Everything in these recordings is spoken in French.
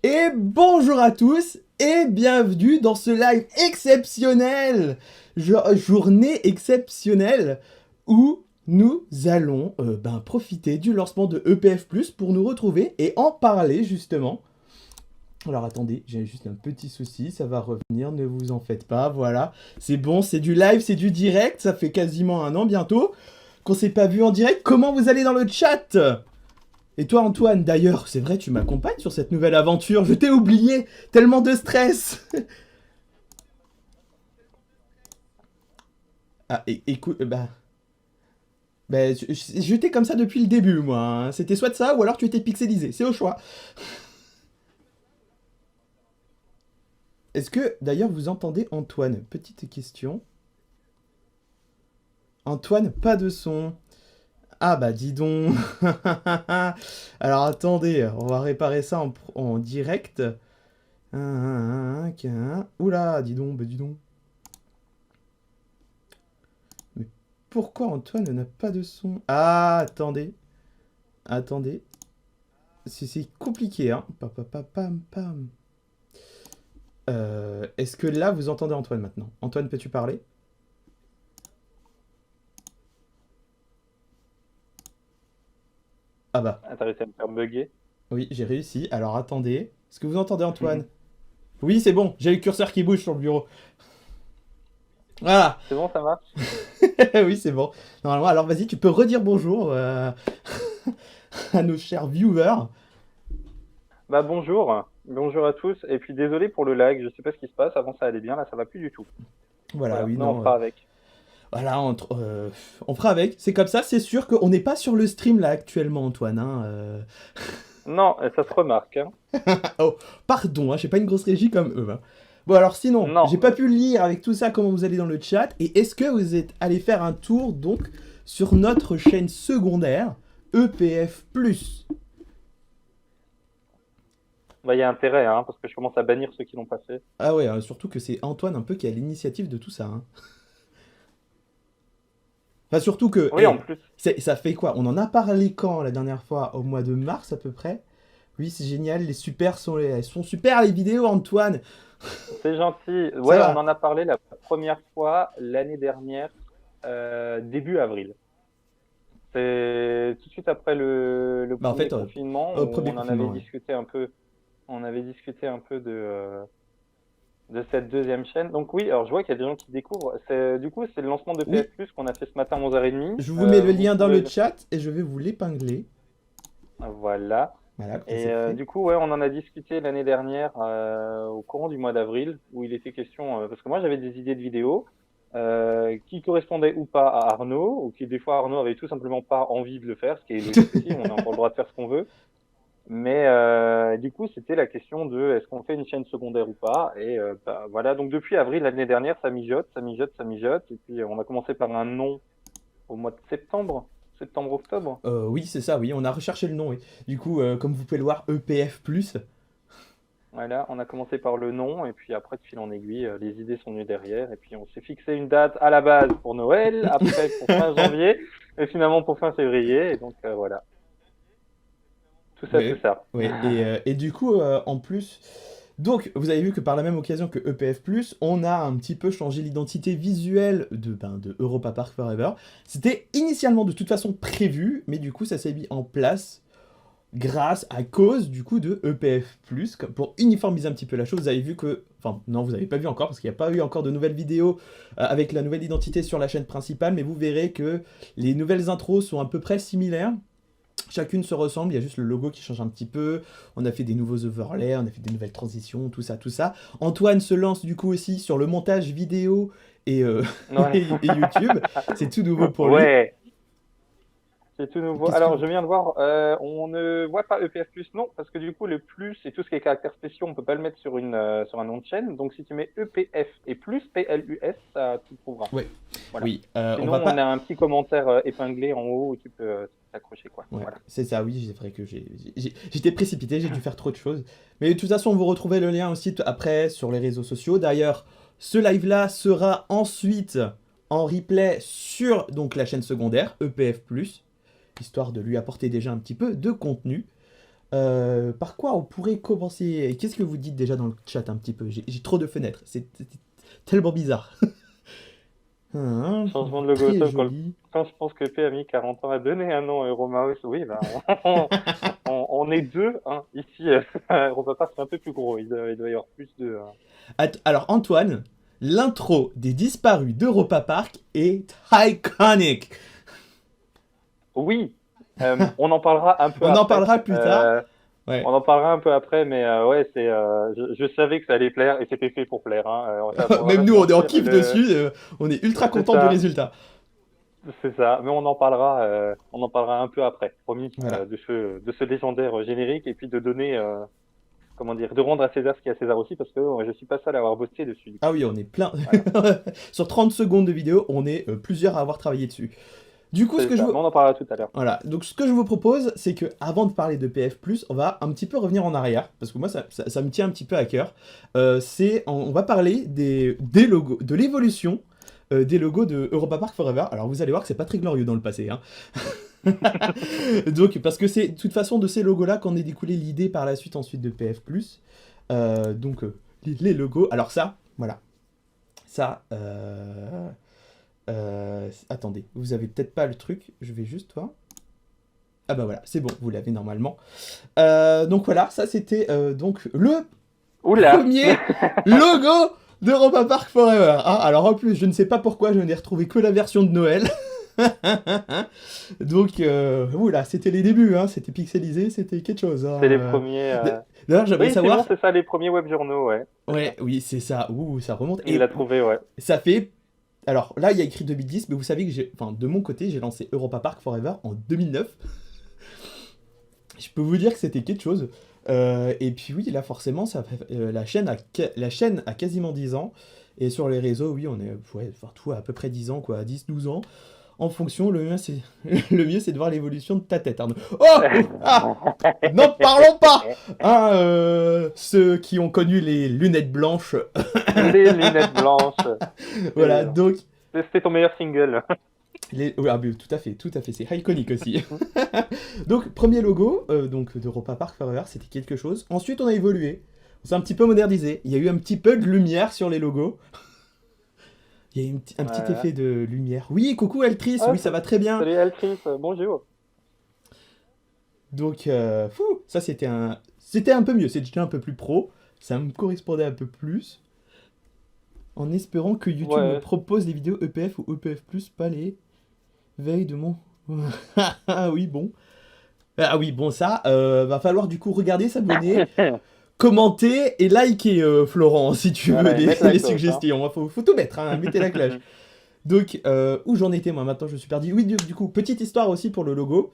Et bonjour à tous et bienvenue dans ce live exceptionnel, journée exceptionnelle où nous allons profiter du lancement de EPF Plus pour nous retrouver et en parler justement. Alors attendez, j'ai juste un petit souci, ça va revenir, ne vous en faites pas, voilà. C'est bon, c'est du live, c'est du direct, ça fait quasiment un an bientôt qu'on s'est pas vu en direct. Comment vous allez dans le chat? Et toi Antoine, d'ailleurs, c'est vrai, tu m'accompagnes sur cette nouvelle aventure, je t'ai oublié, tellement de stress. Ah, écoute, j'étais comme ça depuis le début, moi, hein. C'était soit de ça, ou alors tu étais pixelisé, c'est au choix. Est-ce que, d'ailleurs, vous entendez Antoine? Petite question. Antoine, pas de son. Ah bah dis donc. Alors attendez, on va réparer ça en direct. Oula, dis donc, bah dis donc. Mais pourquoi Antoine n'a pas de son? Ah, attendez. Attendez. C'est compliqué, hein. Pam, pam. Est-ce que là, vous entendez Antoine maintenant? Antoine, peux-tu parler? Ah bah, Ah, t'as réussi à me faire bugger. oui, j'ai réussi. Alors attendez. Est-ce que vous entendez Antoine? Oui, c'est bon, j'ai le curseur qui bouge sur le bureau. Voilà. C'est bon, ça marche? Oui, c'est bon. Normalement, alors vas-y, tu peux redire bonjour à nos chers viewers. Bah bonjour, bonjour à tous. Et puis désolé pour le lag, je sais pas ce qui se passe. Avant ça allait bien, là ça va plus du tout. Voilà, Voilà, oui, mais on non. fera avec. Voilà, on fera avec. C'est comme ça, c'est sûr qu'on n'est pas sur le stream là actuellement, Antoine, hein. Non, ça se remarque, hein. Oh, pardon, hein, j'ai pas une grosse régie comme eux, hein. Bon, alors sinon, Non, j'ai pas pu lire avec tout ça comment vous allez dans le chat. Et est-ce que vous êtes allé faire un tour donc sur notre chaîne secondaire EPF Plus? bah il y a intérêt, hein, parce que je commence à bannir ceux qui l'ont pas fait. Ah ouais, surtout que c'est Antoine un peu qui a l'initiative de tout ça, hein. Enfin, surtout que, Oui, en hey, plus, ça fait quoi? On en a parlé quand la dernière fois? Au mois de mars à peu près? Oui, c'est génial, elles sont super les vidéos, Antoine. c'est gentil. Ça Ouais, on va. en a parlé la première fois l'année dernière, début avril. C'est tout de suite après le Bah en premier fait, confinement au où premier on en avait confinement, ouais. discuté un peu. On avait discuté un peu de cette deuxième chaîne. Donc oui, alors je vois qu'il y a des gens qui découvrent. Du coup, c'est le lancement de Oui, PF+, qu'on a fait ce matin à 11h30. je vous mets le Vous lien dans pourrez... le chat et je vais vous l'épingler. Voilà. Voilà, comme ça Et c'est fait. du coup, ouais, on en a discuté l'année dernière au courant du mois d'avril, où il était question... parce que moi, j'avais des idées de vidéos qui correspondaient ou pas à Arnaud, ou qui des fois Arnaud avait tout simplement pas envie de le faire, ce qui est logique aussi, on a encore le droit de faire ce qu'on veut. Mais du coup, c'était la question de est-ce qu'on fait une chaîne secondaire ou pas. Et bah, voilà, donc depuis avril l'année dernière, ça mijote, ça mijote, ça mijote. Et puis on a commencé par un nom au mois de septembre, septembre-octobre. Oui, c'est ça, oui, on a recherché le nom, oui. Du coup, comme vous pouvez le voir, EPF+. Voilà, on a commencé par le nom et puis après, de fil en aiguille, les idées sont venues derrière. Et puis on s'est fixé une date à la base pour Noël, après pour fin janvier et finalement pour fin février. Et donc voilà, tout ça, tout Oui, ça. oui. Et du coup, en plus, donc vous avez vu que par la même occasion que EPF+, on a un petit peu changé l'identité visuelle de Europa Park Forever. C'était initialement de toute façon prévu, mais du coup ça s'est mis en place grâce à cause du coup de EPF+, pour uniformiser un petit peu la chose. Vous avez vu que, enfin non, vous n'avez pas vu encore parce qu'il n'y a pas eu encore de nouvelles vidéos avec la nouvelle identité sur la chaîne principale, mais vous verrez que les nouvelles intros sont à peu près similaires. Chacune se ressemble, il y a juste le logo qui change un petit peu. On a fait des nouveaux overlays, on a fait des nouvelles transitions, tout ça, tout ça. Antoine se lance du coup aussi sur le montage vidéo et, Ouais. et YouTube. C'est tout nouveau pour lui. Ouais. C'est tout nouveau. Qu'est-ce que Alors, vous... je viens de voir, on ne voit pas EPF+, non, parce que du coup, le plus et tout ce qui est caractères spéciaux, on peut pas le mettre sur un nom de chaîne. Donc, si tu mets EPF et plus, PLUS, ça tu le trouveras. Ouais, Voilà. oui, on Sinon, va on a pas... un petit commentaire épinglé en haut où tu peux t'accrocher, quoi. Ouais, Voilà. c'est ça, oui, c'est vrai que j'étais précipité, j'ai dû faire trop de choses. Mais de toute façon, vous retrouvez le lien aussi après sur les réseaux sociaux. D'ailleurs, ce live-là sera ensuite en replay sur donc la chaîne secondaire, EPF+, histoire de lui apporter déjà un petit peu de contenu. Par quoi on pourrait commencer? Qu'est-ce que vous dites déjà dans le chat un petit peu? J'ai trop de fenêtres, c'est tellement bizarre. Hein, Changement de logo au très top. joli. Quand je pense que P a mis 40 ans à donner un nom à Euromouse, oui, bah, on est deux, hein, ici. Europa Park, c'est un peu plus gros. Il doit y avoir plus de. Alors Antoine, l'intro des disparus d'Europa Park est iconic. Oui, on en parlera un peu On en après. parlera plus tard. Ouais. On en parlera un peu après, mais ouais, je savais que ça allait plaire et c'était fait pour plaire. Hein. On va Même pas se nous, on est en mentir. kiff dessus. On est ultra C'est content du ça, résultat. c'est ça. Mais on en parlera un peu après, promis, Voilà. de ce légendaire générique et puis de donner, comment dire, de rendre à César ce qui est à César aussi, parce que je suis pas seul à avoir bossé dessus. Du Ah coup. oui, on est plein. Voilà, Sur 30 secondes de vidéo, on est plusieurs à avoir travaillé dessus. Du coup, ce c'est que je ça. veux... Mais on en parlera tout à l'heure. Voilà. Donc, ce que je vous propose, c'est que avant de parler de PF+, on va un petit peu revenir en arrière, parce que moi, ça me tient un petit peu à cœur. On va parler des logos, de l'évolution des logos de Europa Park Forever. Alors, vous allez voir que c'est pas très glorieux dans le passé, hein. Donc, parce que c'est de toute façon de ces logos-là qu'en est découlé l'idée par la suite ensuite de PF+. Donc, les logos. Alors ça, voilà. Ça, attendez, vous avez peut-être pas le truc. Je vais juste voir. Ah bah voilà, c'est bon, vous l'avez normalement. Donc voilà, ça c'était donc le Oula! premier logo d'Europa Park Forever. Hein. Alors en plus, je ne sais pas pourquoi je n'ai retrouvé que la version de Noël. Donc, oula, c'était les débuts, hein, c'était pixelisé, c'était quelque chose. Hein. C'est les premiers. D'ailleurs, j'aimerais Oui, c'est savoir. bon, c'est ça, les premiers web journaux, ouais. C'est Ouais, ça. oui, c'est ça. Ouh, ça remonte. Il Et l'a trouvé, ouais. ça fait. Alors là, il y a écrit 2010, mais vous savez que enfin, de mon côté, j'ai lancé Europa Park Forever en 2009. Je peux vous dire que c'était quelque chose. Et puis oui, là forcément, la chaîne a quasiment 10 ans. Et sur les réseaux, oui, on est tout à peu près 10 ans, quoi, 10-12 ans. En fonction, le mieux, c'est de voir l'évolution de ta tête, Arnaud. Oh ah n'en parlons pas hein, ceux qui ont connu les lunettes blanches. Les lunettes blanches. Voilà, donc... C'était ton meilleur single. Oui, tout à fait, c'est iconique aussi. Donc, premier logo donc d'Europa Park Forever, c'était quelque chose. Ensuite, on a évolué. On s'est un petit peu modernisé. Il y a eu un petit peu de lumière sur les logos. Il y a eu un petit effet de lumière. Oui, coucou Eltrice, oui, ça va très bien. Salut Altrice, bonjour. Donc, ça c'était un peu mieux, c'était un peu plus pro. Ça me correspondait un peu plus. En espérant que YouTube me propose les vidéos EPF ou EPF+, pas les veilles de mon... Ah oui, bon. Ah oui, bon, ça, va falloir du coup regarder, s'abonner, commenter et liker, Florent, si tu veux, les suggestions. Hein. Faut tout mettre, hein, mettez la cloche. Donc, où j'en étais, moi, maintenant, je suis perdu. Oui, du coup, petite histoire aussi pour le logo.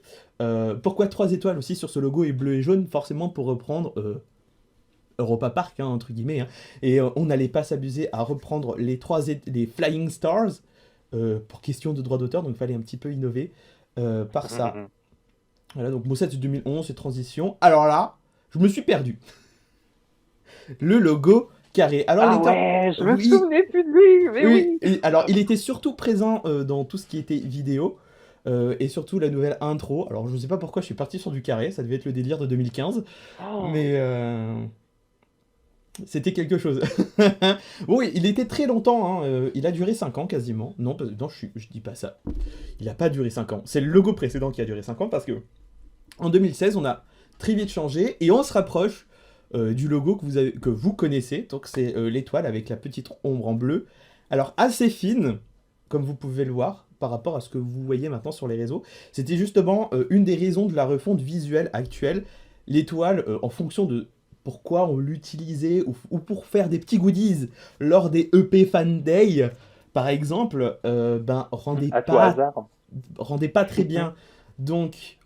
Pourquoi 3 étoiles aussi sur ce logo et bleu et jaune? Forcément pour reprendre Europa Park, hein, entre guillemets. Hein. Et on n'allait pas s'abuser à reprendre les Flying Stars pour question de droit d'auteur, donc il fallait un petit peu innover par ça. Voilà, donc Mossad c'est 2011, c'est transition. Alors là, je me suis perdu. Le logo carré. Alors, ouais, je me souvenais plus de lui, mais oui. Et, alors, il était surtout présent dans tout ce qui était vidéo. Et surtout la nouvelle intro. Alors, je ne sais pas pourquoi je suis parti sur du carré, ça devait être le délire de 2015. Mais c'était quelque chose. Bon, il était très longtemps, hein. Il a duré 5 ans quasiment. Non, je dis pas ça. Il n'a pas duré 5 ans. C'est le logo précédent qui a duré 5 ans parce que en 2016, on a très vite changé et on se rapproche du logo que vous connaissez. Donc, c'est l'étoile avec la petite ombre en bleu. Alors, assez fine, comme vous pouvez le voir, par rapport à ce que vous voyez maintenant sur les réseaux. C'était justement une des raisons de la refonte visuelle actuelle. L'étoile, en fonction de pourquoi on l'utilisait ou pour faire des petits goodies lors des EP Fan Day, par exemple, rendait pas très bien. Donc,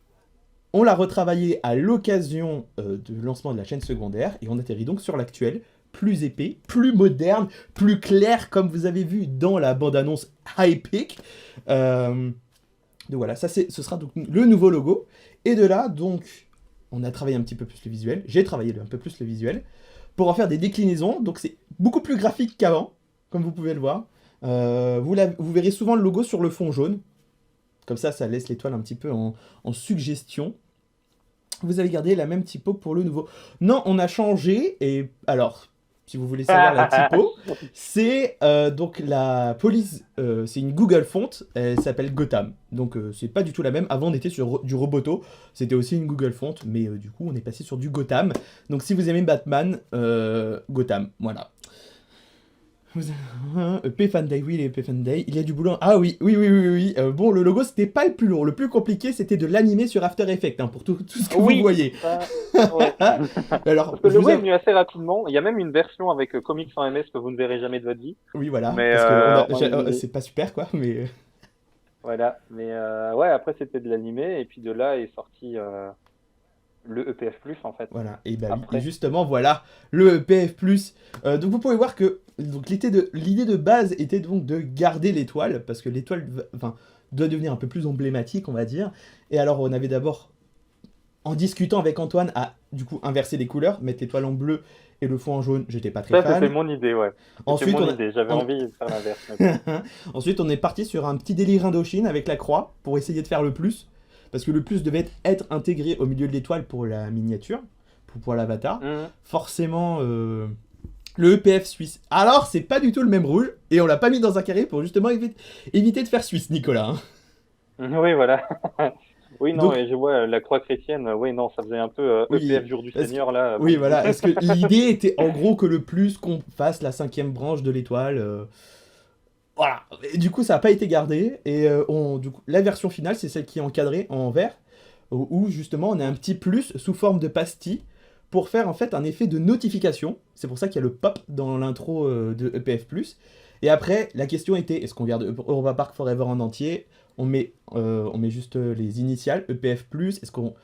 on l'a retravaillé à l'occasion du lancement de la chaîne secondaire et on atterrit donc sur l'actuel, plus épais, plus moderne, plus clair, comme vous avez vu dans la bande-annonce Hypic. Donc voilà, ce sera donc le nouveau logo. Et de là, donc, on a travaillé un petit peu plus le visuel. J'ai travaillé un peu plus le visuel pour en faire des déclinaisons. Donc c'est beaucoup plus graphique qu'avant, comme vous pouvez le voir. Vous verrez souvent le logo sur le fond jaune. Comme ça laisse l'étoile un petit peu en suggestion. vous avez gardé la même typo pour le nouveau. Non, on a changé, et alors, si vous voulez savoir la typo, c'est donc la police, c'est une Google font, elle s'appelle Gotham. Donc c'est pas du tout la même. Avant on était sur du Roboto, c'était aussi une Google font, mais du coup on est passé sur du Gotham. Donc si vous aimez Batman, Gotham, voilà. EP Fan Day, oui, les EP Fan Day, il y a du boulot. Ah oui, oui, oui, oui, oui. Bon, le logo, c'était pas le plus lourd. Le plus compliqué, c'était de l'animer sur After Effects, hein, pour tout ce que vous voyez. Ouais. Alors, Parce que le logo est venu assez rapidement. Il y a même une version avec Comics en MS que vous ne verrez jamais de votre vie. Oui, voilà, Mais parce que c'est pas super, quoi, mais... voilà. Mais ouais, après, c'était de l'animé. Et puis de là est sorti le EPF, en fait. Voilà, et bah oui, Après. et justement, voilà, le EPF+. Donc vous pouvez voir que donc, l'idée de base était donc de garder l'étoile, parce que l'étoile enfin, doit devenir un peu plus emblématique, on va dire. Et alors, on avait d'abord, en discutant avec Antoine, à du coup inverser les couleurs, mettre l'étoile en bleu et le fond en jaune, j'étais pas très Ça, fan. c'était mon idée, ouais. Ensuite, C'était mon idée. J'avais envie de faire l'inverse. Ensuite, on est parti sur un petit délire Indochine avec la croix, pour essayer de faire le plus. Parce que le plus devait être intégré au milieu de l'étoile pour la miniature, pour l'avatar. Forcément, le EPF suisse. Alors, c'est pas du tout le même rouge, et on l'a pas mis dans un carré pour justement éviter de faire suisse, Nicolas. Oui, voilà. Oui, non, Donc, et je vois la croix chrétienne. Oui, non, ça faisait un peu oui, EPF jour du Seigneur, là. oui, voilà. Est-ce que l'idée était en gros que le plus qu'on fasse la 5e branche de l'étoile voilà. Et du coup, ça n'a pas été gardé. Et du coup, la version finale, c'est celle qui est encadrée en vert, où justement on a un petit plus sous forme de pastille pour faire en fait un effet de notification. C'est pour ça qu'il y a le pop dans l'intro de EPF+. Et après, la question était, est-ce qu'on garde Europa Park Forever en entier? On met juste les initiales, EPF+. Est-ce qu'on...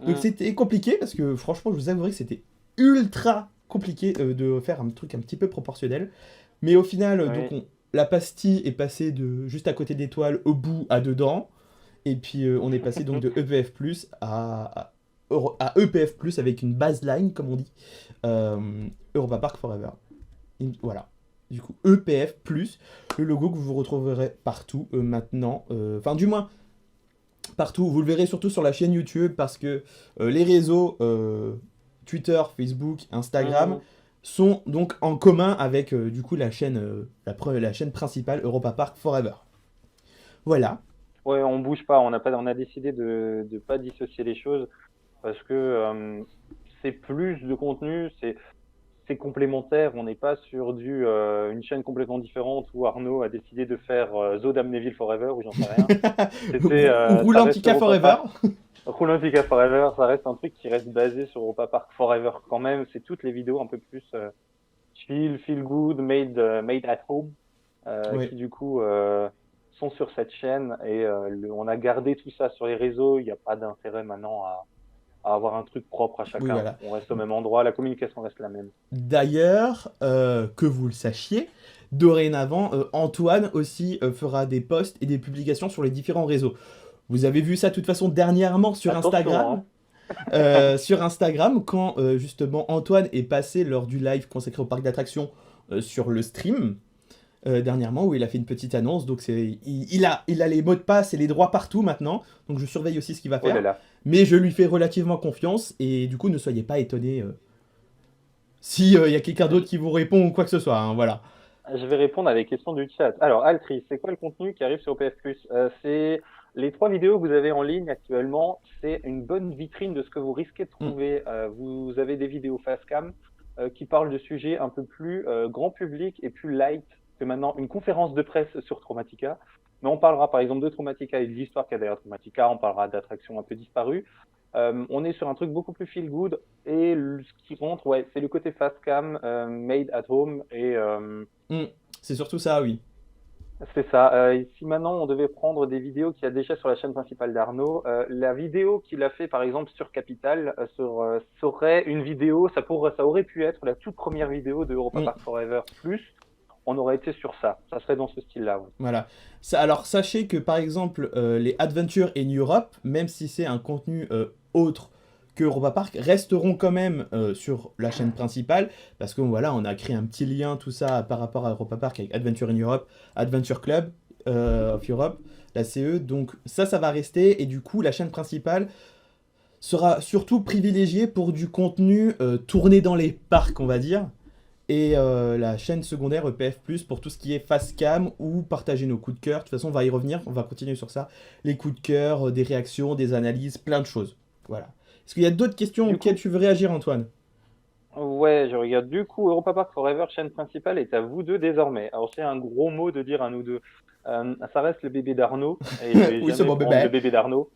Donc c'était compliqué, parce que franchement, je vous avouerai que c'était ultra compliqué de faire un truc un petit peu proportionnel. Mais au final, Oui. donc la pastille est passée de juste à côté d'étoile au bout à dedans. Et puis on est passé donc de EPF+, à EPF+, avec une baseline, comme on dit, Europa Park Forever. Voilà. Du coup, EPF+, le logo que vous retrouverez partout maintenant. Enfin, du moins, partout. Vous le verrez surtout sur la chaîne YouTube, parce que les réseaux Twitter, Facebook, Instagram sont donc en commun avec du coup la chaîne principale Europa Park Forever. Voilà. Ouais, on bouge pas. On a décidé de pas dissocier les choses parce que c'est plus de contenu, c'est complémentaire. On n'est pas sur une chaîne complètement différente où Arnaud a décidé de faire Zo Neville Forever ou j'en sais rien. C'était Ou ça reste Roulantica Europa Forever. Roulantica Forever, ça reste un truc qui reste basé sur Europa Park Forever quand même. C'est toutes les vidéos un peu plus feel good, made at home, Oui. qui du coup sont sur cette chaîne et on a gardé tout ça sur les réseaux. Il n'y a pas d'intérêt maintenant à avoir un truc propre à chacun. Oui, voilà. On reste au même endroit, la communication reste la même. D'ailleurs, que vous le sachiez, dorénavant, Antoine aussi fera des posts et des publications sur les différents réseaux. Vous avez vu ça de toute façon dernièrement sur Attention, Instagram. Sur Instagram, quand justement Antoine est passé lors du live consacré au parc d'attractions sur le stream, dernièrement, où il a fait une petite annonce. Donc il a les mots de passe et les droits partout maintenant, donc je surveille aussi ce qu'il va faire. Oh là là. Mais je lui fais relativement confiance, et du coup ne soyez pas étonnés si y a quelqu'un d'autre qui vous répond ou quoi que ce soit, hein, voilà. Je vais répondre à des questions du chat. Alors, Altri, c'est quoi le contenu qui arrive sur OPF+? C'est les 3 vidéos que vous avez en ligne actuellement. C'est une bonne vitrine de ce que vous risquez de trouver. Vous avez des vidéos Fastcam qui parlent de sujets un peu plus grand public et plus light que maintenant une conférence de presse sur Traumatica. Mais on parlera par exemple de Traumatica et de l'histoire qu'il y a derrière Traumatica. On parlera d'attractions un peu disparues. On est sur un truc beaucoup plus feel good, et ce qui rentre, ouais, c'est le côté fast cam, made at home, et C'est surtout ça, oui. c'est ça. Si maintenant on devait prendre des vidéos qu'il y a déjà sur la chaîne principale d'Arnaud, la vidéo qu'il a fait par exemple sur Capital, serait une vidéo, ça aurait pu être la toute première vidéo de Europa Park Forever Plus. On aurait été sur ça. Ça serait dans ce style-là. Ouais. Voilà. Alors, sachez que, par exemple, les Adventures in Europe, même si c'est un contenu autre que Europa Park, resteront quand même sur la chaîne principale, parce que voilà, on a créé un petit lien, tout ça, par rapport à Europa Park avec Adventure in Europe, Adventure Club of Europe, la CE. Donc ça va rester, et du coup, la chaîne principale sera surtout privilégié pour du contenu tourné dans les parcs, on va dire. Et la chaîne secondaire EPF+, pour tout ce qui est face cam ou partager nos coups de cœur. De toute façon, on va y revenir, on va continuer sur ça. Les coups de cœur, des réactions, des analyses, plein de choses. Voilà. Est-ce qu'il y a d'autres questions Du auxquelles coup, tu veux réagir, Antoine? ouais, je regarde. Du coup, Europa Park Forever, chaîne principale, est à vous deux désormais. Alors, c'est un gros mot de dire à nous deux. Ça reste le bébé d'Arnaud, et je vais Oui, c'est jamais mon prendre le bébé. bébé d'Arnaud.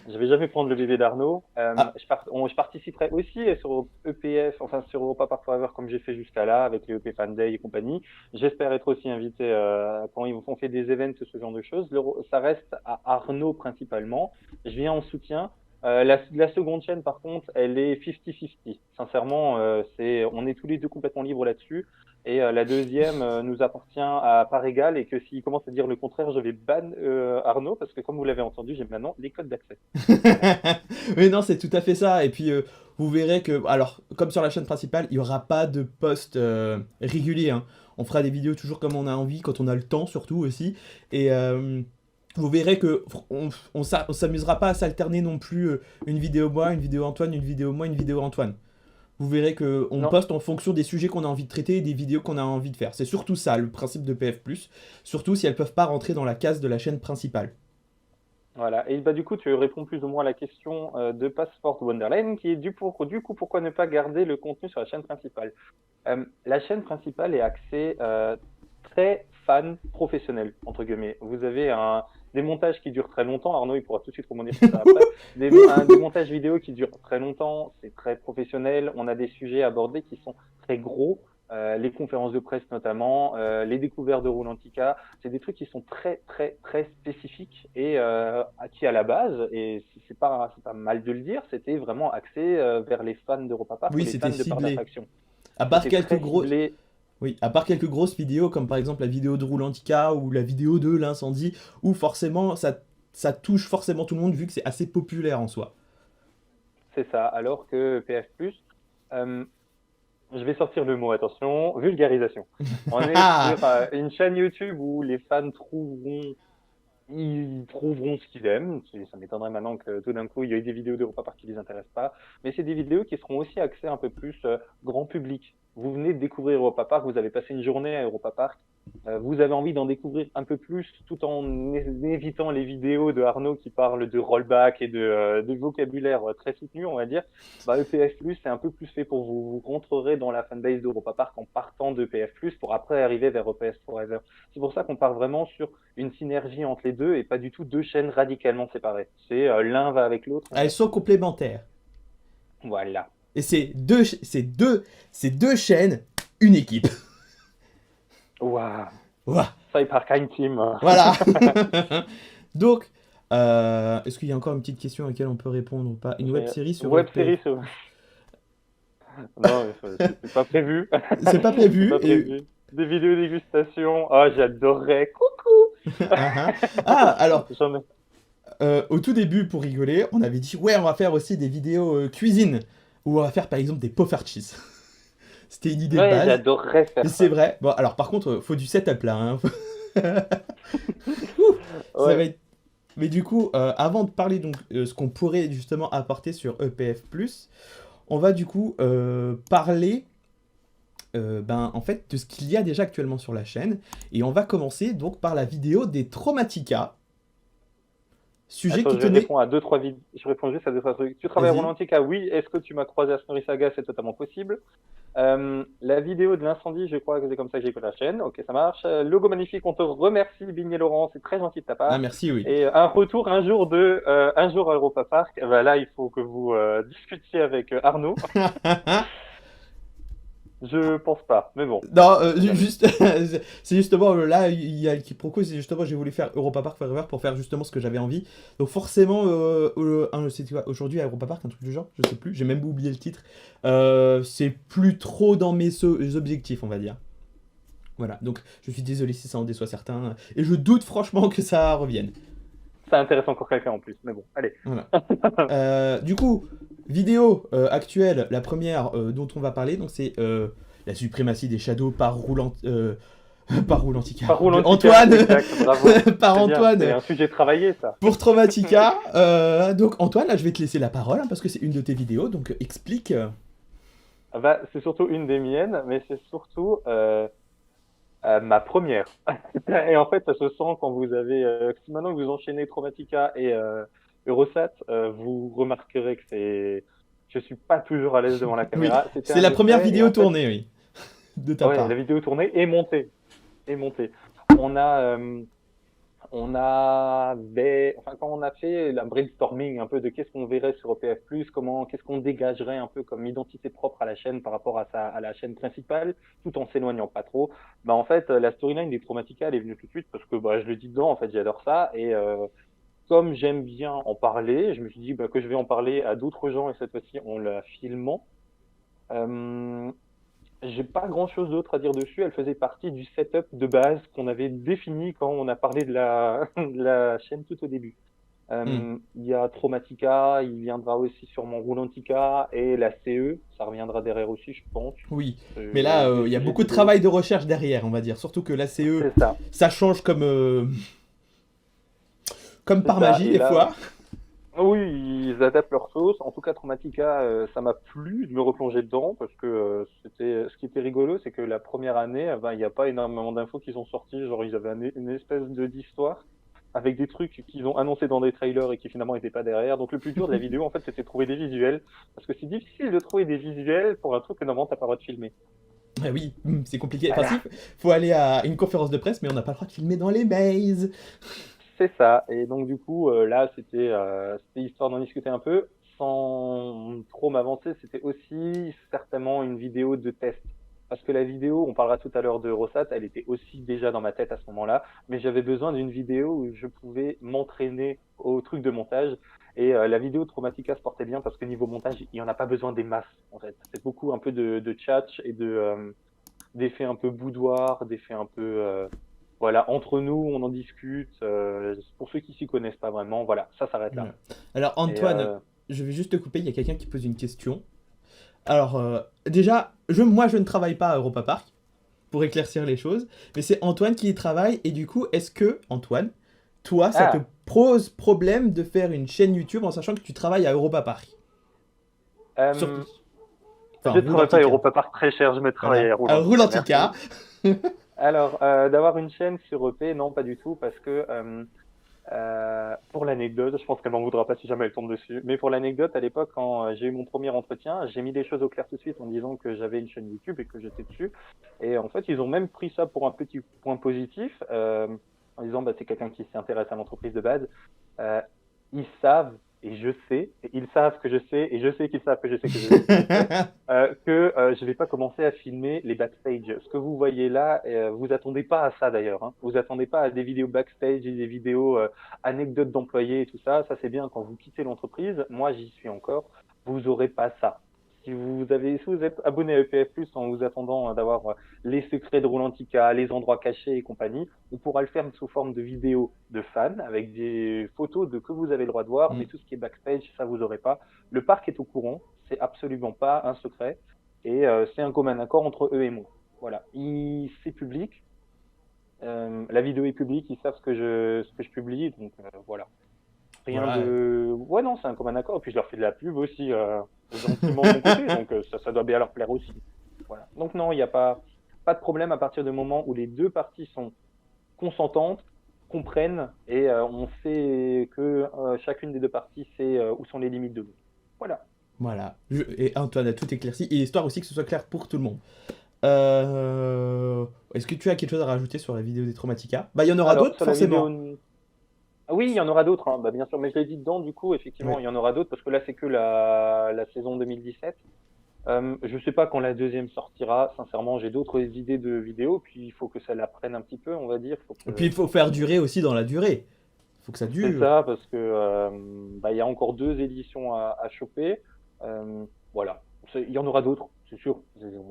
Je vais jamais prendre le bébé d'Arnaud. Ah, Je participerai aussi sur EPF, enfin sur Europa Park Forever, comme j'ai fait jusqu'à là, avec les EP Fan Day et compagnie. J'espère être aussi invité quand ils font fait des events, ce genre de choses. Ça reste à Arnaud principalement. Je viens en soutien. La seconde chaîne, par contre, elle est 50-50. Sincèrement, on est tous les deux complètement libres là-dessus. Et la deuxième nous appartient à part égale, et que s'il commence à dire le contraire, je vais ban Arnaud, parce que comme vous l'avez entendu, j'ai maintenant les codes d'accès. Voilà. mais non, c'est tout à fait ça. Et puis, vous verrez que, alors, comme sur la chaîne principale, il n'y aura pas de post régulier, hein. On fera des vidéos toujours comme on a envie, quand on a le temps surtout aussi. Et vous verrez que on s'amusera pas à s'alterner non plus une vidéo moi, une vidéo Antoine, une vidéo moi, une vidéo Antoine. Vous verrez que on Non, poste en fonction des sujets qu'on a envie de traiter et des vidéos qu'on a envie de faire. C'est surtout ça, le principe de PF+. Surtout si elles peuvent pas rentrer dans la case de la chaîne principale. voilà. Et bah, du coup, tu réponds plus ou moins à la question de Passport Wonderland, qui est du coup, pourquoi ne pas garder le contenu sur la chaîne principale? La chaîne principale est axée très fan professionnel, entre guillemets. Vous avez des montages qui durent très longtemps. Arnaud, il pourra tout de suite rebondir sur ça après. Des montages vidéo qui durent très longtemps. C'est très professionnel. On a des sujets abordés qui sont très gros. Les conférences de presse notamment, les découvertes de Roulantica, c'est des trucs qui sont très très très spécifiques et qui à la base, et c'est pas mal de le dire, c'était vraiment axé vers les fans d'Europa Park ou Oui, les c'était fans de parcs ciblé. d'attraction. À part C'était quelques très gros, ciblé. Oui, à part quelques grosses vidéos, comme par exemple la vidéo de Roulantica ou la vidéo de l'incendie, où forcément ça touche forcément tout le monde vu que c'est assez populaire en soi. C'est ça, alors que PF+, euh, je vais sortir le mot, attention, vulgarisation. On est Ah sur une chaîne YouTube où les fans ils trouveront ce qu'ils aiment. Ça m'étonnerait maintenant que tout d'un coup, il y ait des vidéos d'Europa Park qui les intéressent pas. Mais c'est des vidéos qui seront aussi axées un peu plus grand public. Vous venez de découvrir Europa Park, vous avez passé une journée à Europa Park, vous avez envie d'en découvrir un peu plus tout en évitant les vidéos de Arnaud qui parlent de rollback et de vocabulaire très soutenu, on va dire. Bah, EPF+, c'est un peu plus fait pour vous. Vous rentrerez dans la fanbase d'Europa Park en partant de EPF+, pour après arriver vers EPS Forever. C'est pour ça qu'on part vraiment sur une synergie entre les deux et pas du tout deux chaînes radicalement séparées. C'est l'un va avec l'autre, on va Elles dire. sont complémentaires. Voilà. Et c'est deux chaînes, une équipe. Waouh. Ouah, Cyberkind Team. voilà. Donc, est-ce qu'il y a encore une petite question à laquelle on peut répondre ou pas? Une web série sur Web série, EPF? non, c'est pas prévu. C'est pas C'est prévu pas et prévu. Des vidéos dégustation. Ah, j'adorerais. Coucou. ah, ah, alors J'en ai. au tout début pour rigoler, on avait dit ouais on va faire aussi des vidéos cuisine où on va faire par exemple des poffertjes. C'était une idée de Ouais, base. j'adorerais Et faire c'est ça. vrai. Bon, alors par contre, faut du setup là, hein. Ouh, ça va Ouais. être... Mais du coup, avant de parler donc ce qu'on pourrait justement apporter sur EPF+, on va du coup parler ben, en fait de ce qu'il y a déjà actuellement sur la chaîne. Et on va commencer donc par la vidéo des Traumatica, sujet Attends, qui je tenait... réponds à deux, trois vides. Je réponds juste à deux, trois trucs. Tu travailles à Vas-y. Rolantica? Oui. Est-ce que tu m'as croisé à Snorri Saga? C'est totalement possible. La vidéo de l'incendie, je crois que c'est comme ça que j'ai écouté la chaîne. Ok, ça marche. Logo magnifique, on te remercie, Bing et Laurent, c'est très gentil de ta Ah part. merci, oui. Et un retour un jour à Europa Park. Bah là, il faut que vous discutiez avec Arnaud. Je pense pas, mais bon, Non, on sait jamais. juste, c'est justement là, il y a le quiproquo, c'est justement, j'ai voulu faire Europa Park Forever pour faire justement ce que j'avais envie. Donc forcément, c'était quoi, aujourd'hui à Europa Park, un truc du genre, je sais plus, j'ai même oublié le titre. C'est plus trop dans mes objectifs, on va dire. Voilà, donc je suis désolé si ça en déçoit certains, et je doute franchement que ça revienne. Ça intéresse encore quelqu'un en plus, mais bon, allez. Voilà. Du coup, vidéo actuelle, la première dont on va parler, donc c'est la suprématie des Shadows par Par Roulantica. Par Roulantica, Antoine exact, bravo. Par C'est bien, c'est Antoine un sujet travaillé, ça. pour Traumatica. Donc Antoine, là je vais te laisser la parole parce que c'est une de tes vidéos, donc explique. Ah bah, c'est surtout une des miennes, mais c'est surtout ma première. Et en fait, ça se sent quand vous avez, si maintenant que vous enchaînez Traumatica et Eurosat, vous remarquerez que je suis pas toujours à l'aise devant la Oui, caméra. C'était c'est un la première essai et vidéo en fait, tournée, oui, de ta ouais, part. la vidéo tournée et montée, et montée. On a, on avait, enfin, quand on a fait la brainstorming un peu de qu'est-ce qu'on verrait sur OPF+, qu'est-ce qu'on dégagerait un peu comme identité propre à la chaîne par rapport à la chaîne principale, tout en s'éloignant pas trop, bah, en fait, la storyline des Traumatica, elle est venue tout de suite parce que, bah, je le dis dedans, en fait, j'adore ça, et, comme j'aime bien en parler, je me suis dit, bah, que je vais en parler à d'autres gens, et cette fois-ci, en la filmant. Euh, j'ai pas grand-chose d'autre à dire dessus. Elle faisait partie du setup de base qu'on avait défini quand on a parlé de de la chaîne tout au début. Hmm. Il y a Traumatica, il viendra aussi sûrement Roulantica et la CE, ça reviendra derrière aussi, je pense. Oui, mais C'est là, des il y a sujets beaucoup de vidéo. travail de recherche derrière, on va dire. Surtout que la CE, C'est ça, ça change comme c'est par ça. magie Et des là, fois. oui, ils adaptent leur sauce. En tout cas, Traumatica, ça m'a plu de me replonger dedans parce que ce qui était rigolo, c'est que la première année, ben, il n'y a pas énormément d'infos qui sont sorties. Genre, ils avaient une espèce d'histoire avec des trucs qu'ils ont annoncés dans des trailers et qui finalement n'étaient pas derrière. Donc, le plus dur de la vidéo, en fait, c'était de trouver des visuels parce que c'est difficile de trouver des visuels pour un truc que normalement t'as pas le droit de filmer. Ah oui, c'est compliqué. Enfin si, Voilà. faut aller à une conférence de presse, mais on n'a pas le droit de filmer dans les mazes. C'est ça. Et donc du coup, là, c'était histoire d'en discuter un peu, sans trop m'avancer. C'était aussi certainement une vidéo de test. Parce que la vidéo, on parlera tout à l'heure de Rosat, elle était aussi déjà dans ma tête à ce moment-là, mais j'avais besoin d'une vidéo où je pouvais m'entraîner au truc de montage. Et la vidéo de Traumatica se portait bien parce que niveau montage, il n'y en a pas besoin des masses, en fait. C'est beaucoup un peu de tchatch et d'effets un peu boudoir, d'effets un peu voilà, entre nous, on en discute. Pour ceux qui s'y connaissent pas vraiment, voilà, ça s'arrête là. Voilà. Alors Et Antoine, je vais juste te couper, il y a quelqu'un qui pose une question. Alors déjà, moi je ne travaille pas à Europa Park, pour éclaircir les choses, mais c'est Antoine qui y travaille, et du coup, est-ce que, Antoine, toi, ça te ah, pose problème de faire une chaîne YouTube en sachant que tu travailles à Europa Park? Sur... euh, Enfin, je ne travaille pas à Roulantica. Europa Park très cher, je me travaille Voilà. à À Roulantica, Roulantica. merci. Alors, d'avoir une chaîne sur EP, non, pas du tout, parce que pour l'anecdote, je pense qu'elle m'en voudra pas si jamais elle tombe dessus, mais pour l'anecdote, à l'époque, quand j'ai eu mon premier entretien, j'ai mis les choses au clair tout de suite en disant que j'avais une chaîne YouTube et que j'étais dessus. Et en fait, ils ont même pris ça pour un petit point positif, en disant bah, c'est quelqu'un qui s'intéresse à l'entreprise de base. Euh, ils savent, et je sais, et ils savent que je sais, et je sais qu'ils savent que je sais que je sais que je sais, que je vais pas commencer à filmer les backstage. Ce que vous voyez là, vous attendez pas à ça d'ailleurs. Hein. Vous attendez pas à des vidéos backstage et des vidéos anecdotes d'employés et tout ça. Ça c'est bien quand vous quittez l'entreprise. Moi j'y suis encore. Vous aurez pas ça. Si vous êtes abonné à EPF+, en vous attendant d'avoir les secrets de Roulantica, les endroits cachés et compagnie, on pourra le faire sous forme de vidéos de fans avec des photos de que vous avez le droit de voir, mais Mm. tout ce qui est backstage, ça vous aurez pas. Le parc est au courant, c'est absolument pas un secret et c'est un commun accord entre eux et moi. Voilà, c'est public, la vidéo est publique, ils savent ce que je publie, donc voilà. Rien Voilà. de. Ouais, non, c'est un commun accord. Et puis je leur fais de la pub aussi, gentiment de mon côté, donc ça doit bien leur plaire aussi. Voilà. Donc non, il n'y a pas de problème à partir du moment où les deux parties sont consentantes, comprennent et on sait que chacune des deux parties sait où sont les limites de l'autre. Voilà. Voilà. Et Antoine a tout éclairci, et histoire aussi que ce soit clair pour tout le monde. Est-ce que tu as quelque chose à rajouter sur la vidéo des Traumatica? Bah, il y en aura Alors, d'autres, sur la vidéo. forcément. Ah oui, il y en aura d'autres, hein, bah, bien sûr, mais je l'ai dit dedans, du coup, effectivement, Oui. il y en aura d'autres parce que là, c'est que la saison 2017. Je sais pas quand la deuxième sortira. Sincèrement, j'ai d'autres idées de vidéos, puis il faut que ça la prenne un petit peu, on va dire. Faut Et puis, que il faut faire durer aussi dans la durée. Il faut que ça c'est dure. ça, parce que bah, il y a encore deux éditions à choper. Voilà, il y en aura d'autres, c'est sûr.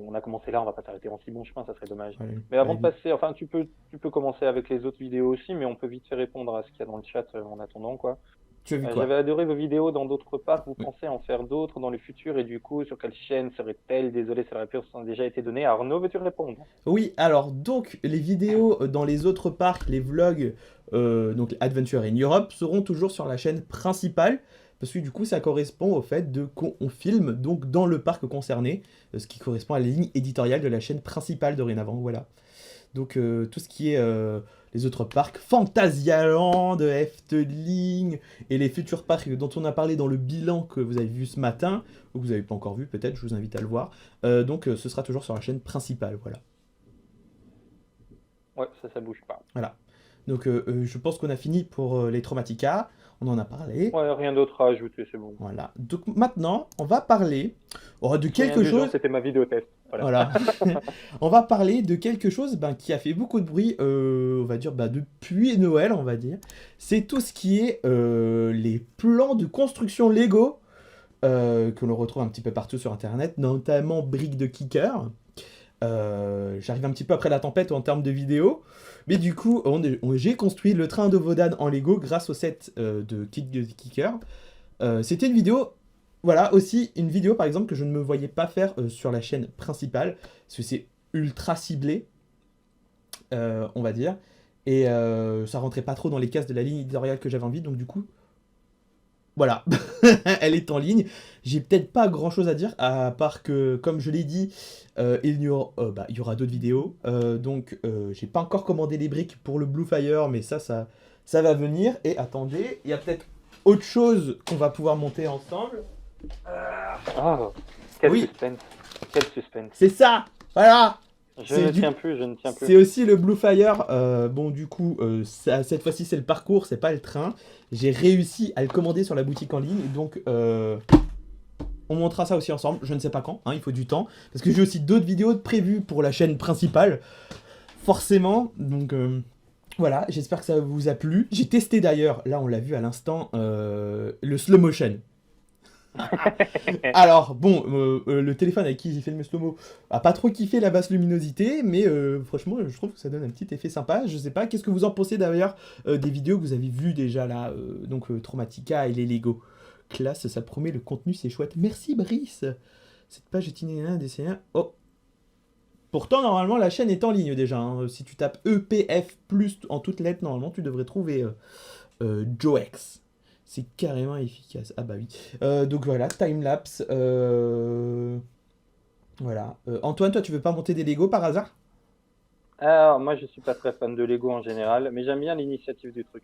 On a commencé là, on va pas s'arrêter en si bon chemin, ça serait dommage. Allez, Mais avant de allez. passer, enfin, tu peux commencer avec les autres vidéos aussi, mais on peut vite faire répondre à ce qu'il y a dans le chat en attendant, quoi. Tu as vu quoi? J'avais adoré vos vidéos dans d'autres parcs. Vous pensez en faire d'autres dans le futur et du coup, sur quelle chaîne serait-elle? Désolé si la réponse a déjà été donnée. Arnaud, veux-tu répondre? Oui, alors donc les vidéos dans les autres parcs, les vlogs, donc Adventure in Europe, seront toujours sur la chaîne principale, parce que du coup ça correspond au fait de qu'on on filme donc dans le parc concerné, ce qui correspond à la ligne éditoriale de la chaîne principale dorénavant, voilà. Donc tout ce qui est les autres parcs, Phantasialand, Efteling et les futurs parcs dont on a parlé dans le bilan que vous avez vu ce matin, ou que vous n'avez pas encore vu peut-être, je vous invite à le voir. Donc ce sera toujours sur la chaîne principale, voilà. Ouais, ça bouge pas. Voilà. Donc je pense qu'on a fini pour les Traumatica, on en a parlé. Ouais, rien d'autre à ajouter, c'est bon. Voilà. Donc maintenant, on va parler de Soyez quelque indulgents, chose. c'était ma vidéo test. Voilà. Voilà. On va parler de quelque chose qui a fait beaucoup de bruit, on va dire, depuis Noël, on va dire. C'est tout ce qui est les plans de construction Lego que l'on retrouve un petit peu partout sur Internet, notamment briques de kicker. J'arrive un petit peu après la tempête en termes de vidéos. Mais du coup, j'ai construit le train de Vodan en Lego grâce au set de Kit de Kicker. C'était une vidéo, voilà, aussi une vidéo par exemple que je ne me voyais pas faire sur la chaîne principale, parce que c'est ultra ciblé, on va dire, et ça rentrait pas trop dans les cases de la ligne éditoriale que j'avais envie, donc du coup, voilà, elle est en ligne. J'ai peut-être pas grand chose à dire, à part que, comme je l'ai dit, il y aura d'autres vidéos. Donc, j'ai pas encore commandé les briques pour le Blue Fire, mais ça va venir. Et attendez, il y a peut-être autre chose qu'on va pouvoir monter ensemble. Ah, quel Oui, suspense. Quel suspense. c'est ça! Voilà! Je ne tiens plus, je ne tiens plus. C'est aussi le Blue Fire. Bon, du coup, cette fois-ci, c'est le parcours, c'est pas le train. J'ai réussi à le commander sur la boutique en ligne. Donc, on montrera ça aussi ensemble. Je ne sais pas quand, hein, il faut du temps. Parce que j'ai aussi d'autres vidéos prévues pour la chaîne principale. Forcément. Donc, voilà, j'espère que ça vous a plu. J'ai testé d'ailleurs, là, on l'a vu à l'instant, le slow motion. Alors, bon, le téléphone avec qui j'ai fait le slow-mo a pas trop kiffé la basse luminosité, mais franchement, je trouve que ça donne un petit effet sympa. Je sais pas, qu'est-ce que vous en pensez d'ailleurs des vidéos que vous avez vues déjà là, donc Traumatica et les Lego. Classe, ça promet, le contenu c'est chouette. Merci Brice. Cette page est inédite des C1. Oh. Pourtant, normalement, la chaîne est en ligne déjà, hein. Si tu tapes EPF+, en toutes lettres, normalement, tu devrais trouver Joex. C'est carrément efficace. Ah bah oui. Donc voilà, timelapse. Voilà. Antoine, toi, tu veux pas monter des Lego par hasard? Alors, moi, je suis pas très fan de Lego en général, mais j'aime bien l'initiative du truc.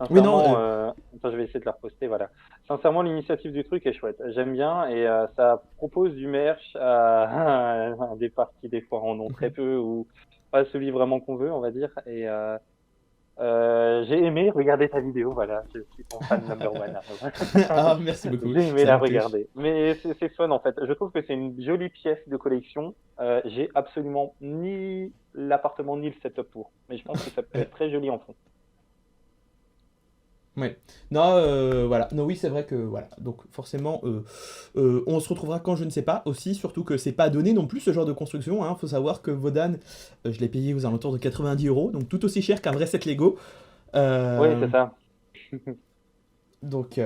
Oui, non. Sincèrement, attends, je vais essayer de la reposter, voilà. Sincèrement, l'initiative du truc est chouette. J'aime bien et ça propose du merch à des parcs qui des fois en ont très peu ou pas celui vraiment qu'on veut, on va dire. Et j'ai aimé regarder ta vidéo, voilà. Je suis ton fan number one. Ah, merci beaucoup. J'ai aimé Ça la me touche. regarder. Mais c'est fun en fait. Je trouve que c'est une jolie pièce de collection. J'ai absolument ni l'appartement ni le setup pour. Mais je pense que ça peut être très joli en fond. Ouais. Non, voilà. Non, oui, c'est vrai que voilà. Donc forcément, on se retrouvera quand je ne sais pas. Aussi, surtout que c'est pas donné non plus ce genre de construction. Hein. Faut savoir que Vodan, je l'ai payé aux alentours de 90 euros, donc tout aussi cher qu'un vrai set Lego. Oui, Euh, c'est ça. donc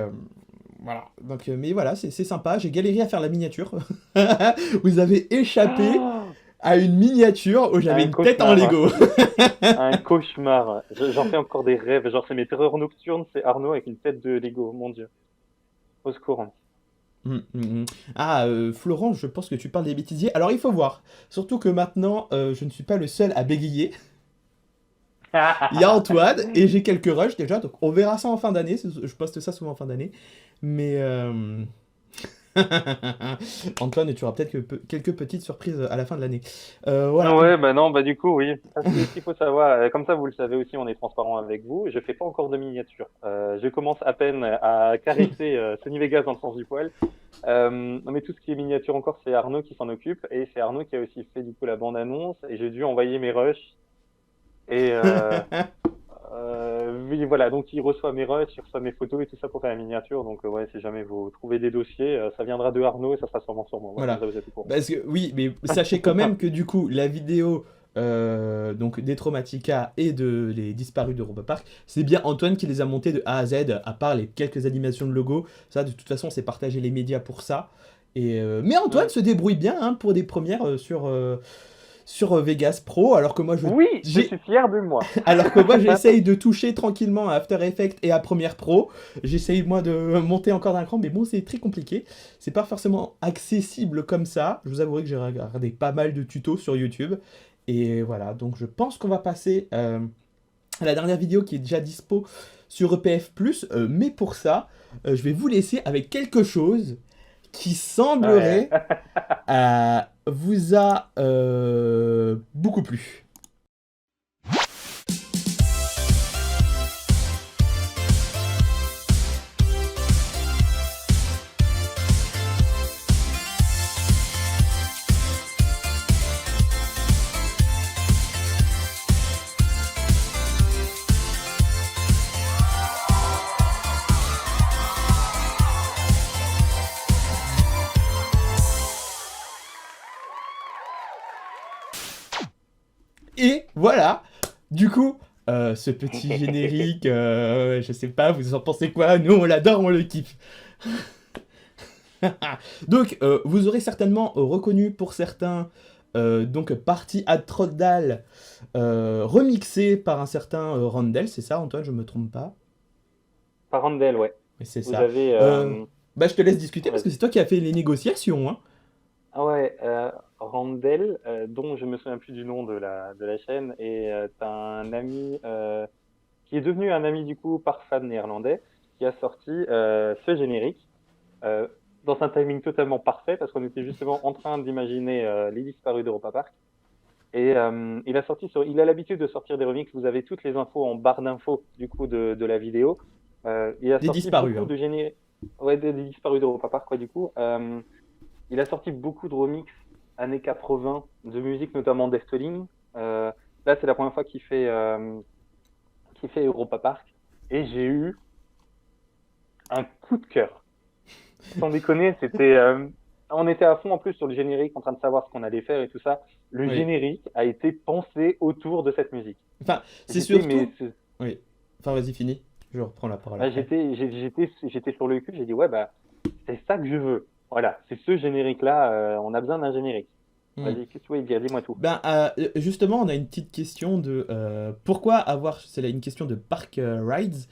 voilà. Donc, mais voilà, c'est sympa. J'ai galéré à faire la miniature. Vous avez échappé Oh, à une miniature où j'avais un une tête en cauchemar. Lego. Un cauchemar. J'en fais encore des rêves. Genre, c'est mes terreurs nocturnes. C'est Arnaud avec une tête de Lego. Mon Dieu. Au secours. Ah, Florent, je pense que tu parles des bêtisiers. Alors, il faut voir. Surtout que maintenant, je ne suis pas le seul à bégayer. Il y a Antoine et j'ai quelques rushs déjà. Donc, on verra ça en fin d'année. Je poste ça souvent en fin d'année. Mais. Antoine, tu auras peut-être quelques petites surprises à la fin de l'année. Voilà. Ouais, bah non, bah du coup, oui. Parce que ce qu'il faut savoir, comme ça vous le savez aussi, on est transparent avec vous. Je fais pas encore de miniature. Je commence à peine à caresser Sony Vegas dans le sens du poil. Non, mais tout ce qui est miniature encore, c'est Arnaud qui s'en occupe. Et c'est Arnaud qui a aussi fait du coup la bande-annonce. Et j'ai dû envoyer mes rushs. Et oui, voilà, donc il reçoit mes rushs, il reçoit mes photos et tout ça pour faire la miniature. Donc ouais, si jamais vous trouvez des dossiers, ça viendra de Arnaud et ça sera sûrement sur moi. Voilà, Voilà. comme ça vous êtes au courant. Parce que, oui, mais sachez quand même que du coup, la vidéo donc des Traumatica et de les disparus d'Europa Park, c'est bien Antoine qui les a montés de A à Z, à part les quelques animations de logo. Ça, de toute façon, c'est partagé les médias pour ça. Mais Antoine Mm. se débrouille bien hein, pour des premières sur Vegas Pro, Oui, je suis fier de moi. alors que moi j'essaye de toucher tranquillement à After Effects et à Premiere Pro. J'essaye moi de monter encore d'un cran, mais bon, c'est très compliqué. C'est pas forcément accessible comme ça. Je vous avouerai que j'ai regardé pas mal de tutos sur YouTube. Et voilà, donc je pense qu'on va passer à la dernière vidéo qui est déjà dispo sur EPF+. Mais pour ça, je vais vous laisser avec quelque chose qui Ouais. semblerait vous a beaucoup plu. Et voilà, du coup, ce petit générique, je sais pas, vous en pensez quoi? Nous, on l'adore, on le kiffe. Donc, vous aurez certainement reconnu pour certains, donc, Party at Trolldal, remixé par un certain Randall, c'est ça, Antoine, je me trompe pas? Parandel, ouais. Mais c'est Vous ça. avez. Bah, je te laisse discuter parce que Vas-y. c'est toi qui as fait les négociations, hein. Ah ouais, Randel, dont je me souviens plus du nom de la chaîne, et t'as un ami qui est devenu un ami du coup par fan néerlandais, qui a sorti ce générique euh, dans un timing totalement parfait parce qu'on était justement en train d'imaginer les disparus d'Europa Park. Et il a l'habitude de sortir des remixes. Vous avez toutes les infos en barre d'infos du coup de la vidéo. Il a Des sorti disparus, beaucoup hein. de génériques, ouais, des disparus d'Europa Park quoi du coup. Il a sorti beaucoup de remixes années 80 de musique, notamment d'Efteling. Là, c'est la première fois qu'il fait Europa Park. Et j'ai eu un coup de cœur. Sans déconner, on était à fond en plus sur le générique, en train de savoir ce qu'on allait faire et tout ça. Le Oui. générique a été pensé autour de cette musique. Enfin, c'est J'étais, mais surtout... Oui. Enfin, vas-y, fini. Je reprends la parole ah, après. j'étais sur le cul. J'ai dit ouais bah c'est ça que je veux. Voilà, c'est ce générique-là. On a besoin d'un générique. Hmm. Vas-y, qu'est-ce que tu voulais dire? Dis-moi tout. Ben, justement, on a une petite question de pourquoi avoir. C'est là une question de Park Rides.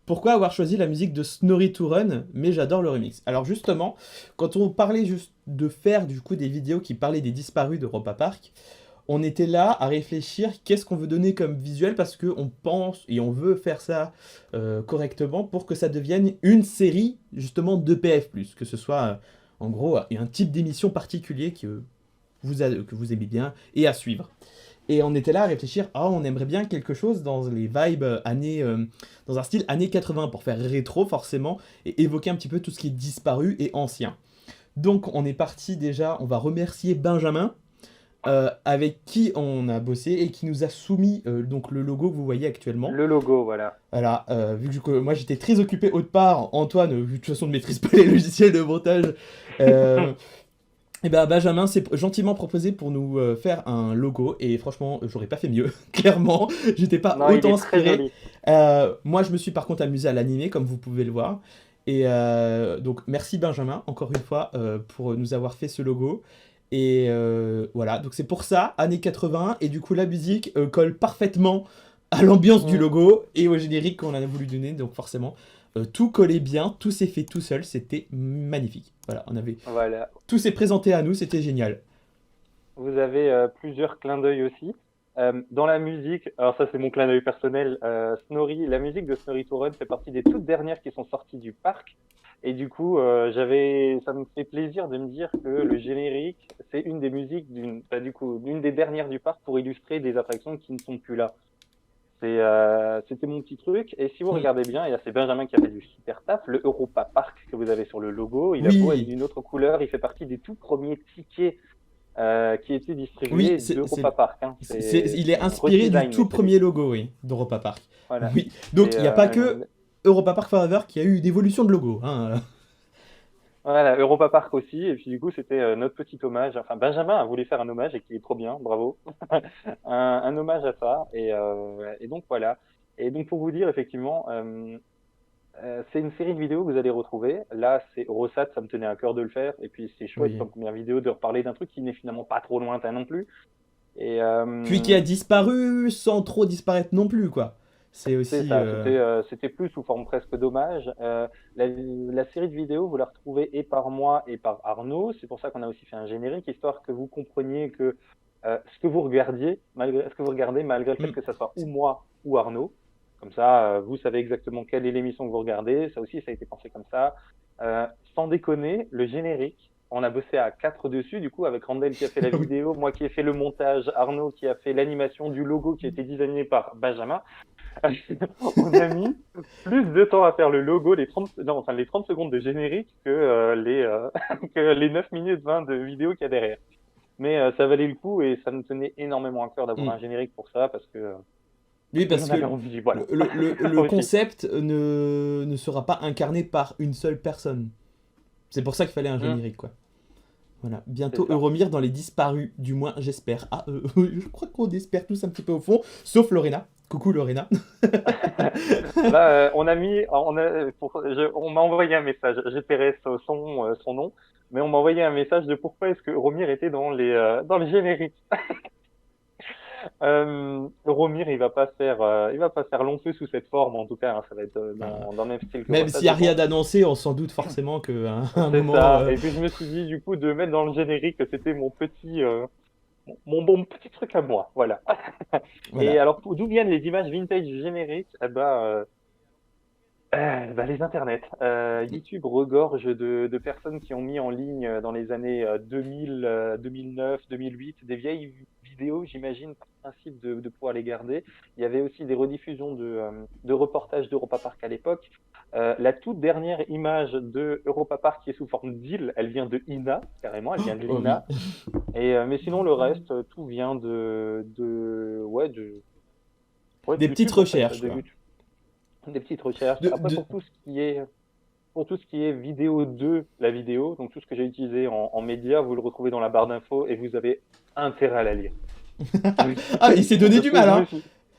Pourquoi avoir choisi la musique de Snorri to Run, mais j'adore le remix. Alors justement, quand on parlait juste de faire du coup des vidéos qui parlaient des disparus d'Europa Park, on était là à réfléchir qu'est-ce qu'on veut donner comme visuel parce qu'on pense et on veut faire ça correctement pour que ça devienne une série justement de PF+, que ce soit en gros un type d'émission particulier que vous aimez bien et à suivre. Et on était là à réfléchir, ah, on aimerait bien quelque chose dans les vibes dans un style années 80 pour faire rétro forcément et évoquer un petit peu tout ce qui est disparu et ancien. Donc on est parti déjà, on va remercier Benjamin avec qui on a bossé et qui nous a soumis donc le logo que vous voyez actuellement. Le logo, voilà. Voilà, vu que moi j'étais très occupé autre part, Antoine, de toute façon ne maîtrise pas les logiciels de montage, et ben Benjamin s'est gentiment proposé pour nous faire un logo et franchement j'aurais pas fait mieux, clairement, j'étais pas Non, il autant est très inspiré. joli. Moi je me suis par contre amusé à l'animer comme vous pouvez le voir. Et donc merci Benjamin encore une fois pour nous avoir fait ce logo. Et voilà, donc c'est pour ça, années 80, et du coup la musique colle parfaitement à l'ambiance du Mm. logo et au générique qu'on a voulu donner, donc forcément tout collait bien, tout s'est fait tout seul, c'était magnifique. Voilà, Voilà. tout s'est présenté à nous, c'était génial. Vous avez plusieurs clins d'œil aussi. Dans la musique, alors ça c'est mon clin d'œil personnel, la musique de Snorri to Run fait partie des toutes dernières qui sont sorties du parc. Et du coup, ça me fait plaisir de me dire que le générique, c'est une des musiques du coup, l'une des dernières du parc pour illustrer des attractions qui ne sont plus là. C'était mon petit truc. Et si vous Hmm. regardez bien, et là c'est Benjamin qui a fait du super taf, le Europa Park que vous avez sur le logo, il a beau être Oui, d'une autre couleur, il fait partie des tout premiers tickets qui étaient oui, distribués d'Europa Park. Hein. il est C'est un inspiré du redesign, tout mais premier logo, oui, d'Europa Park. voilà. Oui, C'est donc il n'y a pas que Europa Park Forever qui a eu une évolution de logo, hein. Voilà, Europa Park aussi. Et puis du coup, c'était notre petit hommage. Enfin, Benjamin a voulu faire un hommage et qui est trop bien, bravo. Un hommage à ça. Et donc voilà. Et donc pour vous dire, effectivement, c'est une série de vidéos que vous allez retrouver. Là, c'est Eurosat, ça me tenait à cœur de le faire. Et puis c'est chouette Oui. comme première vidéo de reparler d'un truc qui n'est finalement pas trop lointain non plus. Et Puis qui a disparu sans trop disparaître non plus, quoi. C'est c'est aussi... ça, c'était plus sous forme presque d'hommage. La série de vidéos, vous la retrouvez et par moi et par Arnaud. C'est pour ça qu'on a aussi fait un générique, histoire que vous compreniez que ce que vous regardiez, ce que vous regardez, malgré le fait Hmm. que ça soit ou moi ou Arnaud, comme ça, vous savez exactement quelle est l'émission que vous regardez. Ça aussi, ça a été pensé comme ça. Sans déconner, le générique, on a bossé à 4 dessus, du coup, avec Randall qui a fait la Oui. vidéo, moi qui ai fait le montage, Arnaud qui a fait l'animation du logo qui a été designé par Benjamin. On a mis plus de temps à faire le logo, non, enfin, les 30 secondes de générique que les 9 minutes 20 de vidéo qu'il y a derrière. Mais ça valait le coup et ça nous tenait énormément à cœur d'avoir Hmm. un générique pour ça Oui, parce que parce j'en que avais envie, voilà. le Aussi. concept ne sera pas incarné par une seule personne. C'est pour ça qu'il fallait un Hmm, générique, quoi. Voilà. c'est Bientôt ça. Euromir dans les disparus, du moins j'espère. Ah, je crois qu'on espère tous un petit peu au fond, sauf Lorena. Coucou Lorena. Là, on m'a envoyé un message. J'ai terré son nom, mais on m'a envoyé un message de pourquoi est-ce que Romir était dans le générique. Romir, il va pas faire long feu sous cette forme, en tout cas, hein, ça va être Ah. dans le même style que Même Rosat, s'il n'y a je rien pense. d'annoncé, on s'en doute forcément qu'à un C'est moment... ça. Et puis je me suis dit, du coup, de mettre dans le générique que c'était mon bon petit truc à moi, voilà. Et voilà. alors, d'où viennent les images vintage du générique? Eh ben, bah, les internets. YouTube regorge de personnes qui ont mis en ligne dans les années 2000, 2009, 2008 des vieilles vidéos, j'imagine, par principe de pouvoir les garder. Il y avait aussi des rediffusions de reportages d'Europa Park à l'époque. La toute dernière image de Europa Park qui est sous forme d'île, elle vient de INA, carrément, elle vient de Oh oui. l'INA. Mais sinon, le reste, tout vient ouais, de Des petites YouTube, en fait, recherches, de quoi. YouTube. Des petites recherches. De, Après, de... pour tout ce qui est vidéo de la vidéo, donc tout ce que j'ai utilisé en média, vous le retrouvez dans la barre d'infos et vous avez intérêt à la lire. Ah, il s'est donné Parce du que mal, hein.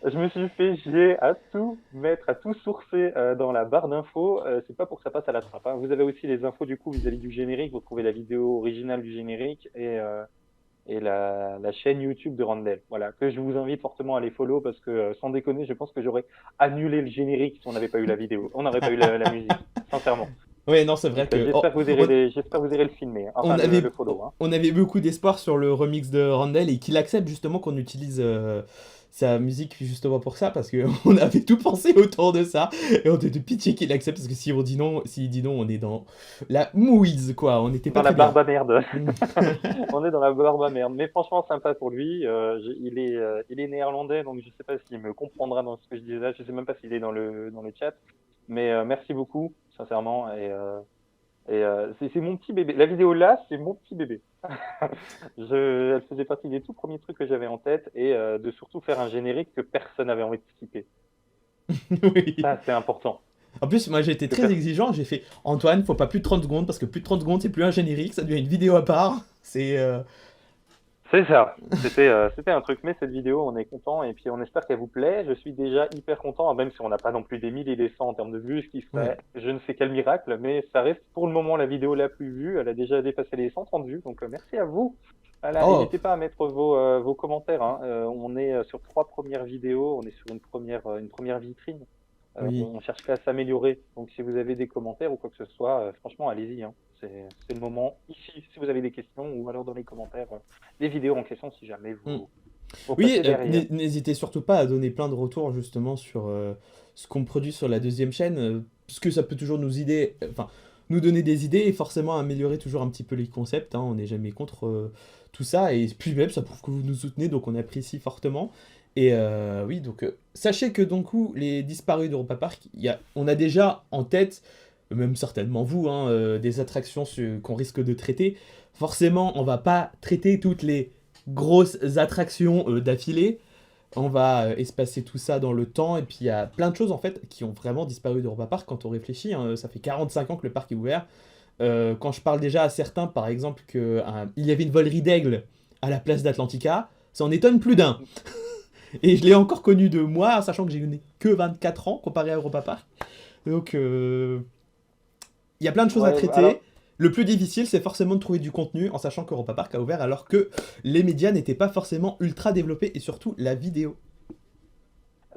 je me suis fait chier à tout mettre, à tout sourcer dans la barre d'infos. C'est pas pour que ça passe à la trappe, hein. Vous avez aussi les infos du coup vis-à-vis du générique. Vous trouvez la vidéo originale du générique et la chaîne YouTube de Randall. Voilà, que je vous invite fortement à les follow parce que sans déconner, je pense que j'aurais annulé le générique si on n'avait pas eu la vidéo. On n'aurait pas eu la musique, sincèrement. Ouais, non, c'est vrai Donc que j'espère que vous irez le filmer, hein. on Enfin avait, le follow, hein. on avait beaucoup d'espoir sur le remix de Randall et qu'il accepte justement qu'on utilise sa musique justement pour ça parce qu'on avait tout pensé autour de ça et on était de pitié qu'il accepte parce que si on dit non, s'il dit non, on est dans la mouise quoi, on n'était pas Dans la très bien. barbe à merde. On est dans la barbe à merde. Mais franchement, sympa pour lui. Il est néerlandais, donc je sais pas s'il me comprendra dans ce que je disais là. Je sais même pas s'il est dans le chat. Mais merci beaucoup, sincèrement. C'est mon petit bébé. La vidéo là, c'est mon petit bébé. Elle faisait partie des tout premiers trucs que j'avais en tête et de surtout faire un générique que personne n'avait envie de skipper. Oui. Ça, c'est important. En plus, moi j'ai été Que très per- exigeant, j'ai fait Antoine, faut pas plus de 30 secondes parce que plus de 30 secondes c'est plus un générique, ça devient une vidéo à part. C'est. C'est ça. C'était un truc. Mais cette vidéo, on est content et puis on espère qu'elle vous plaît. Je suis déjà hyper content, même si on n'a pas non plus des 1000 et des 100 en termes de vues, ce qui Ouais. serait je ne sais quel miracle, mais ça reste pour le moment la vidéo la plus vue. Elle a déjà dépassé les 130 vues, donc merci à vous. Voilà, Oh, n'hésitez pas à mettre vos commentaires, hein. On est sur 3 premières vidéos, on est sur une première vitrine. oui. On cherche qu'à s'améliorer. Donc si vous avez des commentaires ou quoi que ce soit, franchement, allez-y, hein. C'est le moment ici, si vous avez des questions, ou alors dans les commentaires, des vidéos en question, si jamais Hmm. vous Oui, passez derrière. n'hésitez surtout pas à donner plein de retours justement sur ce qu'on produit sur la deuxième chaîne, parce que ça peut toujours enfin, nous donner des idées et forcément améliorer toujours un petit peu les concepts, hein, on n'est jamais contre tout ça, et puis même ça prouve que vous nous soutenez, donc on apprécie fortement. Et oui, donc sachez que donc coup, les disparus d'Europa Park, on a déjà en tête, même certainement vous, hein, des attractions qu'on risque de traiter. Forcément, on va pas traiter toutes les grosses attractions d'affilée. On va espacer tout ça dans le temps. Et puis il y a plein de choses en fait qui ont vraiment disparu d'Europa Park quand on réfléchit, hein. Ça fait 45 ans que le parc est ouvert. quand je parle déjà à certains, par exemple, qu'il y avait une volerie d'aigle à la place d'Atlantica, ça en étonne plus d'un. Et je l'ai encore connu de moi, sachant que j'ai eu que 24 ans comparé à Europa Park. Donc, il y a plein de choses à Ouais, alors, traiter. Le plus difficile, c'est forcément de trouver du contenu en sachant qu'Europa Park a ouvert alors que les médias n'étaient pas forcément ultra développés et surtout la vidéo.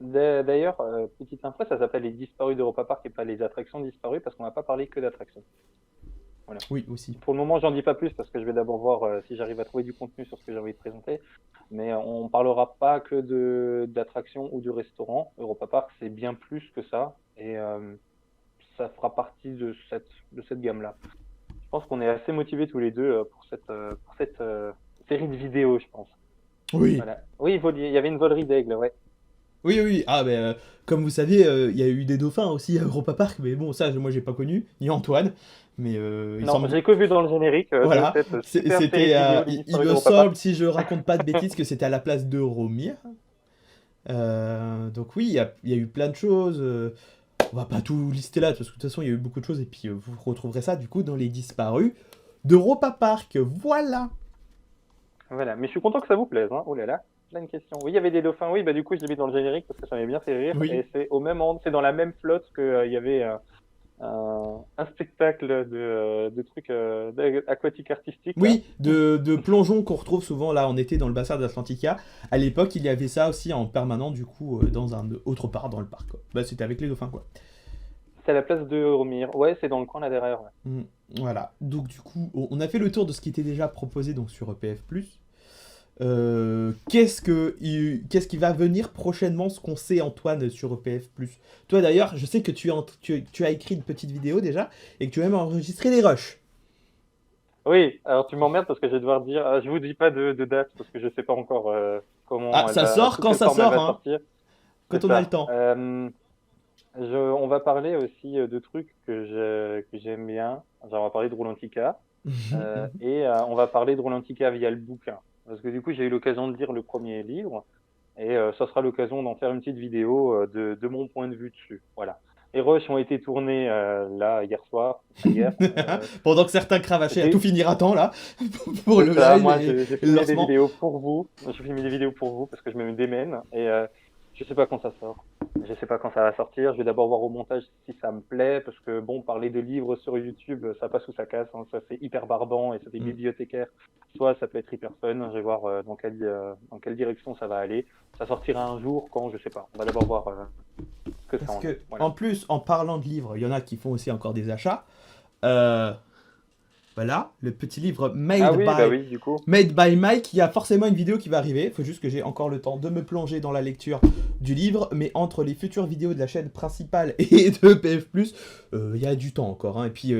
d'ailleurs, petite info, ça s'appelle les disparus d'Europa Park et pas les attractions disparues parce qu'on va pas parler que d'attractions. Voilà. Oui, aussi. Pour le moment, j'en dis pas plus parce que je vais d'abord voir si j'arrive à trouver du contenu sur ce que j'ai envie de présenter. Mais on parlera pas que d'attractions ou du restaurant. Europa Park, c'est bien plus que ça. Et ça fera partie de cette gamme-là. Je pense qu'on est assez motivés tous les deux pour cette série de vidéos, je pense. Oui. Voilà. Oui, il y avait une volerie d'aigle, ouais. Oui, oui, oui. Ah, ben, comme vous savez, il y a eu des dauphins aussi à Europa Park, mais bon, ça, moi, j'ai pas connu, ni Antoine. Mais il Non, semble. j'ai que vu dans le générique de Voilà. cette super série C'était. de vidéos des Il disparus me d'Europa Park. semble, si je raconte pas de bêtises, que c'était à la place de Romir. Donc, oui, il y a eu plein de choses. On va pas tout lister là, parce que de toute façon, il y a eu beaucoup de choses, et puis vous retrouverez ça, du coup, dans les disparus d'Europa Park. Voilà. Voilà, mais je suis content que ça vous plaise, hein. Oh là là, plein de questions. Oui, il y avait des dauphins, oui, bah du coup je l'ai mis dans le générique parce que ça m'avait bien fait rire. Oui. Et c'est au même endroit, c'est dans la même flotte que il y avait un spectacle de trucs aquatiques artistiques là. Oui, de plongeons qu'on retrouve souvent là en été dans le bassin d'Atlantica. À l'époque, il y avait ça aussi en permanent, du coup, dans un autre part dans le parc, quoi. Bah, c'était avec les dauphins, quoi. C'est à la place de Romir. Ouais, c'est dans le coin là derrière. Ouais. Mm, voilà. Donc, du coup, on a fait le tour de ce qui était déjà proposé donc, sur EPF+. Qu'est-ce qui va venir prochainement, ce qu'on sait, Antoine, sur EPF+. Toi, d'ailleurs, je sais que tu as écrit une petite vidéo déjà et que tu as même enregistré des rushs. Oui, alors tu m'emmerdes parce que je vais devoir dire, je vous dis pas de date parce que je sais pas encore Ah, comment elle ça va, sort sous quand quelle ça forme elle sort, va hein, sortir. quand C'est on a le ça. temps. On va parler aussi de trucs que j'aime bien. Genre, on va parler de Roulantica. Et on va parler de Roulantica via le bouquin. Parce que du coup, j'ai eu l'occasion de lire le premier livre. Et ça sera l'occasion d'en faire une petite vidéo de mon point de vue dessus. Voilà. Les rushs ont été tournés là hier soir. Enfin, hier. Pendant que certains cravachaient à tout J'ai- finir à temps là pour c'est le ça. live Moi, j'ai et le filmé des lancement. vidéos pour vous. J'ai filmé des vidéos pour vous parce que je me démène. Et je sais pas quand ça sort. Je sais pas quand ça va sortir. Je vais d'abord voir au montage si ça me plaît, parce que bon, parler de livres sur YouTube, ça passe ou ça casse, hein. Ça c'est hyper barbant et c'est des Mm. bibliothécaires. Soit ça peut être hyper fun. Je vais voir dans quelle direction ça va aller. Ça sortira un jour quand, je sais pas. On va d'abord voir ce que ça Parce en est. que, Voilà. en plus, en parlant de livres, il y en a qui font aussi encore des achats. Euh, voilà, le petit livre Ah oui, bah oui, du coup. Made by Mike, il y a forcément une vidéo qui va arriver. Il faut juste que j'ai encore le temps de me plonger dans la lecture du livre. Mais entre les futures vidéos de la chaîne principale et de PF+, il y a du temps encore, hein. Et puis,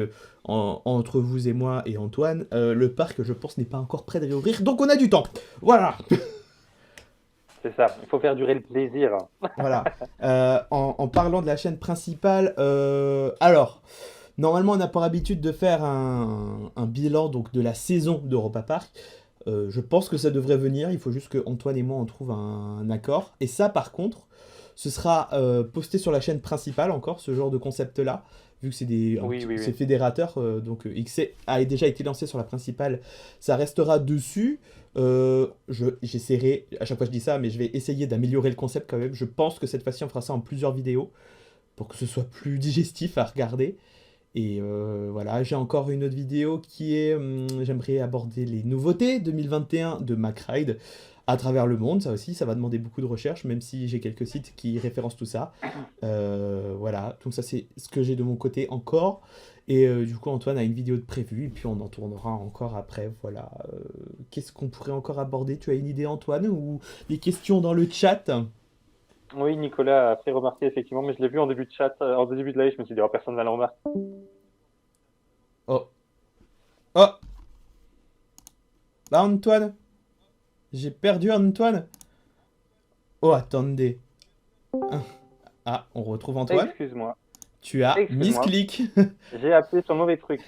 entre vous et moi et Antoine, le parc, je pense, n'est pas encore prêt de réouvrir. Donc on a du temps. Voilà. C'est ça. Il faut faire durer le plaisir. Voilà. En parlant de la chaîne principale, alors, normalement, on a pour habitude de faire un bilan donc, de la saison d'Europa Park. Je pense que ça devrait venir. Il faut juste que Antoine et moi on trouve un accord. Et ça, par contre, ce sera posté sur la chaîne principale encore, ce genre de concept-là. Vu que Oui, oui, c'est oui. fédérateur, donc XC a déjà été lancé sur la principale, ça restera dessus. J'essaierai, à chaque fois je dis ça, mais je vais essayer d'améliorer le concept quand même. Je pense que cette fois-ci on fera ça en plusieurs vidéos pour que ce soit plus digestif à regarder. Et voilà, j'ai encore une autre vidéo qui est, j'aimerais aborder les nouveautés 2021 de MacRide à travers le monde. Ça aussi, ça va demander beaucoup de recherche, même si j'ai quelques sites qui référencent tout ça. Voilà, donc ça c'est ce que j'ai de mon côté encore. Et du coup, Antoine a une vidéo de prévue, et puis on en tournera encore après. Voilà. Qu'est-ce qu'on pourrait encore aborder? Tu as une idée, Antoine, ou des questions dans le chat? Oui, Nicolas a fait remarquer effectivement, mais je l'ai vu en début de chat, en début de live, je me suis dit, oh, personne va le remarquer. Oh, oh, bah Antoine, j'ai perdu Antoine. Oh, attendez. Ah, on retrouve Antoine. Excuse-moi. Tu as Excuse-moi. misclick. J'ai appuyé sur le mauvais truc.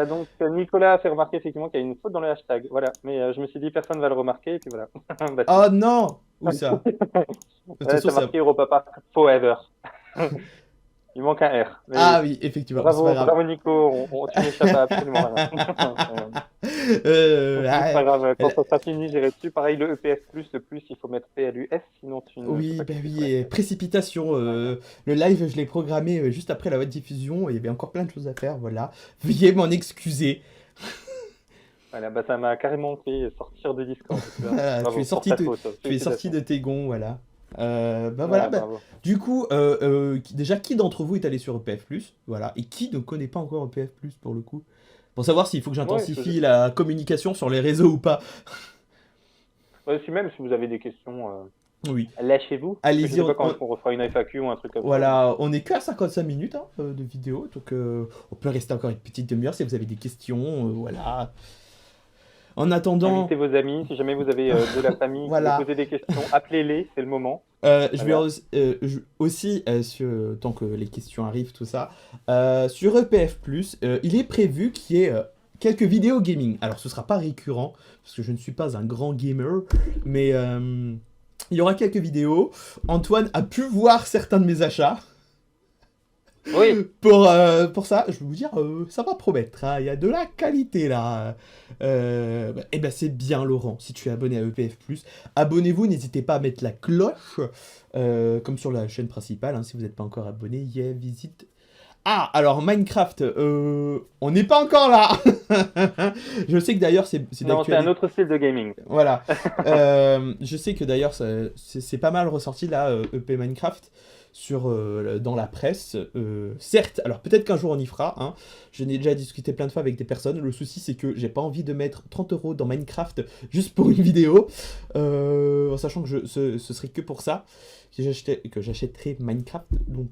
Donc Nicolas a fait remarquer effectivement qu'il y a une faute dans le hashtag. Voilà. Mais je me suis dit personne va le remarquer et puis voilà. Bah, si. Oh non! Où ça? De toute façon, T'as marqué Europa Park Forever. Il manque un R. Mais Ah oui, effectivement, c'est pas grave. bravo Nico, tu n'échappes à absolument rien. C'est Ah, pas grave, quand ça sera fini, j'irai dessus. Pareil, le EPF+, le plus, il faut mettre PLUS, sinon tu ne peux oui, pas ben cliquer sur oui, la et chaîne. précipitation. Voilà. Le live, je l'ai programmé juste après la web diffusion. Et il y avait encore plein de choses à faire, voilà. Veuillez m'en excuser. Voilà, bah ça m'a carrément fait sortir de Discord, tu vois. Voilà, Bravo, pour ta faute, tu es sorti félicitations. de tes gonds, voilà. Bah voilà, Ouais, bah, bravo. du coup, déjà, qui d'entre vous est allé sur EPF+, voilà, et qui ne connaît pas encore EPF+, pour le coup? Pour savoir s'il faut que Ouais, j'intensifie la communication sur les réseaux ou pas. ouais, si même si vous avez des questions, Oui. lâchez-vous. Parce que je Allez-y, sais pas quand est-ce qu'on refera une FAQ ou un truc comme ça, mais voilà, on est qu'à 55 minutes hein, de vidéo, donc on peut rester encore une petite demi-heure si vous avez des questions, voilà. En attendant, invitez vos amis. Si jamais vous avez de la famille qui veut voilà, poser des questions, appelez-les, c'est le moment. je vais Voilà. aussi, tant que les questions arrivent, tout ça, sur EPF+, il est prévu qu'il y ait quelques vidéos gaming. Alors ce sera pas récurrent, parce que je ne suis pas un grand gamer, mais il y aura quelques vidéos. Antoine a pu voir certains de mes achats. Oui, Pour ça, je vais vous dire, ça va promettre, hein, il y a de la qualité là. Et ben c'est bien Laurent, si tu es abonné à EPF+, abonnez-vous, n'hésitez pas à mettre la cloche, comme sur la chaîne principale, hein, si vous n'êtes pas encore abonné, visite. Ah, alors Minecraft, on n'est pas encore là. Je sais que d'ailleurs c'est non, c'est un d'actualité. autre style de gaming. Voilà. Je sais que d'ailleurs c'est pas mal ressorti là, EP Minecraft, dans la presse. Certes, alors peut-être qu'un jour on y fera. Hein. Je n'ai déjà discuté plein de fois avec des personnes. Le souci c'est que j'ai pas envie de mettre 30 € dans Minecraft juste pour une vidéo. En sachant que ce serait que pour ça que j'achèterais Minecraft. Donc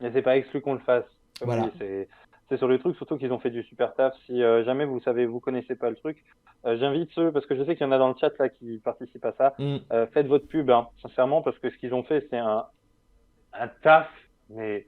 Mais c'est pas exclu qu'on le fasse. Comme voilà. dit, c'est sur le truc, surtout qu'ils ont fait du super taf. Si jamais vous connaissez pas le truc, j'invite ceux, parce que je sais qu'il y en a dans le chat là qui participent à ça. Mm. Faites votre pub, hein, sincèrement, parce que ce qu'ils ont fait, c'est un taf, mais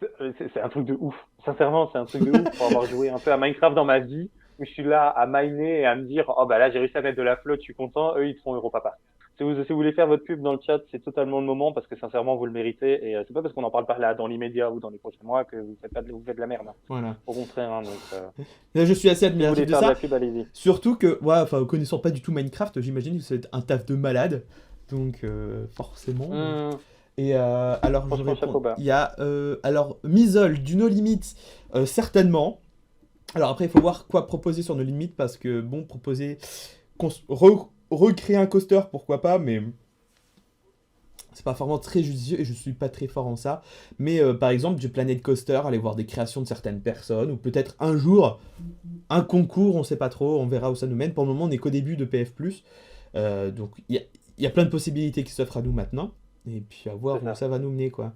c'est un truc de ouf. Sincèrement, c'est un truc de ouf pour avoir joué un peu à Minecraft dans ma vie, où je suis là à miner et à me dire, oh bah là, j'ai réussi à mettre de la flotte, je suis content, eux, ils te font Europapa. Si vous voulez faire votre pub dans le chat, c'est totalement le moment parce que sincèrement, vous le méritez et c'est pas parce qu'on en parle pas là dans l'immédiat ou dans les prochains mois que vous faites de la merde. Hein. Voilà. Au contraire, hein, donc Là, je suis assez si vous admiratif voulez de faire de ça. la pub, allez-y. Surtout que, ouais, enfin, connaissant pas du tout Minecraft, j'imagine que c'est un taf de malade. Donc, forcément. Mmh, Et alors, je franchement, chapeau réponds. bas. Il y a, alors, Misol du No Limit, certainement. Alors, après, il faut voir quoi proposer sur No Limit parce que, bon, proposer. Recréer un coaster, pourquoi pas, mais c'est pas vraiment très judicieux et je suis pas très fort en ça. Mais par exemple, du Planet Coaster, aller voir des créations de certaines personnes, ou peut-être un jour, un concours, on sait pas trop, on verra où ça nous mène. Pour le moment, on est qu'au début de PF+. Donc il y a plein de possibilités qui s'offrent à nous maintenant. Et puis à voir C'est où ça. ça va nous mener, quoi.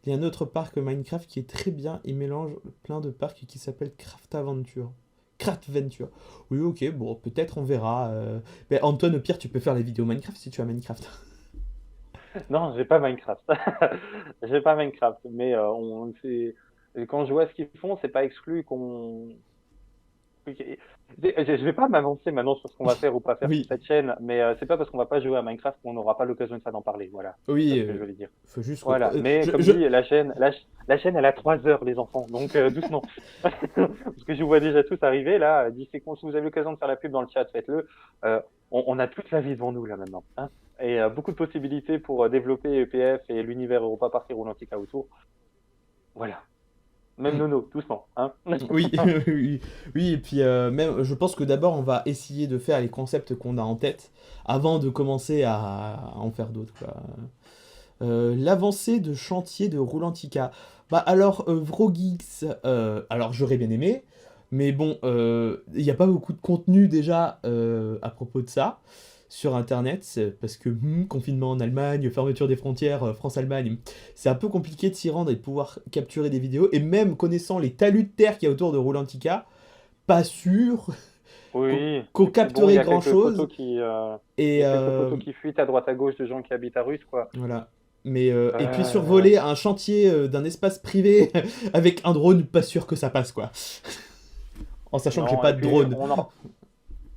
Il y a un autre parc Minecraft qui est très bien, il mélange plein de parcs qui s'appelle Craft Aventure. Craft Venture. Oui, ok, bon, peut-être on verra. Mais Antoine, au pire, tu peux faire les vidéos Minecraft si tu as Minecraft. Non, j'ai pas Minecraft. J'ai pas Minecraft, mais quand je vois ce qu'ils font, c'est pas exclu qu'on. Je vais pas m'avancer maintenant sur ce qu'on va faire ou pas faire sur Oui, cette chaîne, mais c'est pas parce qu'on va pas jouer à Minecraft qu'on n'aura pas l'occasion de ça d'en parler. Voilà, c'est ça oui, ce que je voulais dire. faut juste Voilà, reprendre. mais comme dit, la chaîne, elle a 3 heures, les enfants, donc doucement. Parce que je vous vois déjà tous arriver là. Si vous avez l'occasion de faire la pub dans le chat, faites-le. On a toute la vie devant nous là maintenant, hein, et beaucoup de possibilités pour développer EPF et l'univers Europa Park et Roulantica autour. Voilà, même Mm. Nono, doucement, hein. Oui, oui, oui, et puis même, je pense que d'abord on va essayer de faire les concepts qu'on a en tête avant de commencer à en faire d'autres, quoi. L'avancée de chantier de Roulantica. Bah alors, Vrogeeks, alors j'aurais bien aimé, mais bon, il n'y a pas beaucoup de contenu déjà à propos de ça sur Internet, parce que confinement en Allemagne, fermeture des frontières, France-Allemagne, c'est un peu compliqué de s'y rendre et de pouvoir capturer des vidéos, et même connaissant les talus de terre qu'il y a autour de Roulantica, pas sûr qu'on Oui, qu'on et puis bon, capterait grand-chose, il y et a quelques photos qui fuitent à droite à gauche de gens qui habitent à Russe, quoi. voilà. Mais, et puis Euh, survoler un chantier d'un espace privé avec un drone, pas sûr que ça passe, quoi. En sachant que j'ai non, pas et de puis drone.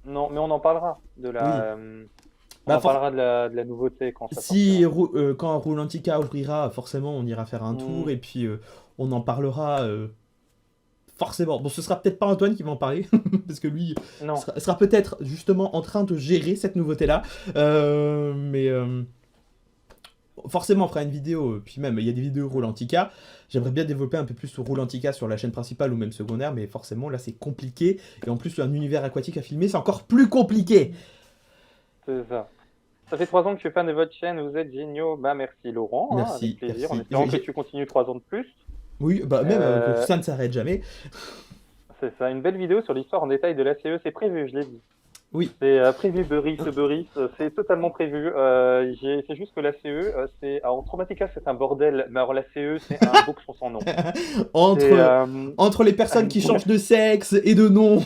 non, mais on en parlera de Oui, la On Bah, en parlera de la nouveauté quand ça si sortira. quand Roulantica ouvrira, forcément, on ira faire un tour Hmm, et puis on en parlera forcément. Bon, ce sera peut-être pas Antoine qui va en parler, parce que lui non, sera peut-être justement en train de gérer cette nouveauté-là. Mais forcément, on fera une vidéo. Puis même, il y a des vidéos Roulantica. J'aimerais bien développer un peu plus sur Roulantica sur la chaîne principale ou même secondaire, mais forcément, là, c'est compliqué. Et en plus, un univers aquatique à filmer, c'est encore plus compliqué. c'est ça. Ça fait 3 ans que je suis fan de votre chaîne, vous êtes géniaux. Bah merci Laurent, hein, avec Merci, plaisir, en merci. espérant que tu continues 3 ans de plus. Oui, bah même que Euh, ça ne s'arrête jamais. c'est ça, une belle vidéo sur l'histoire en détail de l'ACE, c'est prévu, je l'ai dit. Oui. C'est prévu, Beurris, c'est totalement prévu. C'est juste que l'ACE, alors Traumatica c'est un bordel, mais alors l'ACE c'est un boxon sans nom. C'est entre, entre les personnes qui changent de sexe et de nom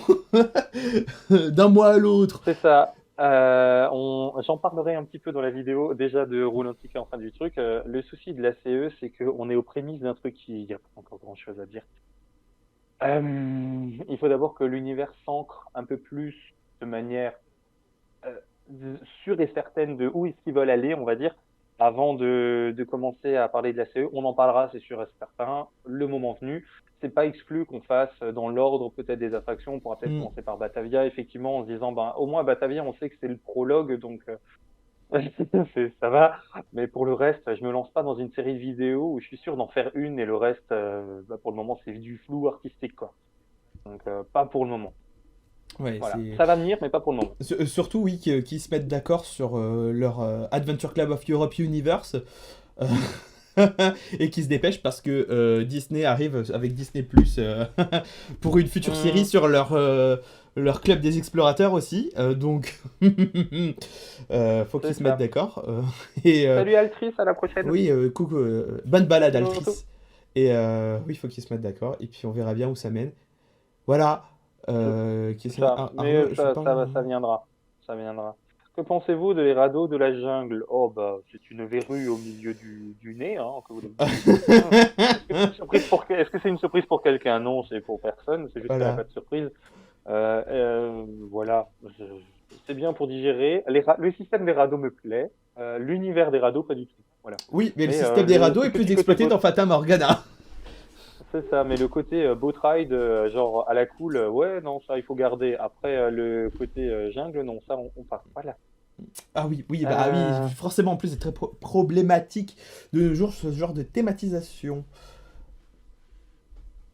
d'un mois à l'autre. c'est ça. J'en parlerai un petit peu dans la vidéo déjà de Roulantica en fin du truc. Le souci de l'ACE, c'est qu'on est aux prémices d'un truc qui n'y a pas encore grand-chose à dire. Il faut d'abord que l'univers s'ancre un peu plus de manière sûre et certaine de où est-ce qu'ils veulent aller, on va dire, avant de commencer à parler de la CE. On en parlera, c'est sûr et certain, le moment venu. C'est pas exclu qu'on fasse dans l'ordre peut-être des attractions. On pourra peut-être Mm. commencer par Batavia, effectivement, en se disant, ben, au moins Batavia, on sait que c'est le prologue, donc ça va. Mais pour le reste, je me lance pas dans une série de vidéos où je suis sûr d'en faire une et le reste, bah, pour le moment, c'est du flou artistique, quoi. Donc, pas pour le moment. Ouais, Voilà. c'est. Ça va venir, mais pas pour le moment. Surtout, oui, qu'ils se mettent d'accord sur leur Adventure Club of Europe Universe. euh, et qui se dépêchent parce que Disney arrive avec Disney Plus pour une future série Mmh, sur leur club des explorateurs aussi. Donc, faut qu'ils c'est se mettent ça. d'accord. Et Salut Altrice, à la prochaine. oui, coucou, bonne balade, Bisous. Altrice. Et oui, il faut qu'ils se mettent d'accord. Et puis on verra bien où ça mène. Voilà. C'est ça. Mais Arnaud, je ça, parle. ça viendra. Ça viendra. Que pensez-vous de les radeaux de la jungle? Oh, bah, c'est une verrue au milieu du nez, hein, que voulez-vous que je vous dise, hein. Est-ce que c'est une surprise est-ce que c'est une surprise pour quelqu'un? Non, c'est pour personne. C'est juste qu'elle n'a Voilà. pas de surprise. Voilà. C'est bien pour digérer. Le système des radeaux me plaît. L'univers des radeaux, pas du tout. Voilà. Oui, mais le Mais système des radeaux ce est plus petit côté exploité boat, dans Fata Morgana. c'est ça. Mais le côté boat ride, genre à la cool, ouais, non, ça il faut garder. Après, le côté jungle, non, ça on passe. Voilà. Ah oui, oui, bah ah oui, Euh, forcément en plus c'est très problématique de nos jours ce genre de thématisation.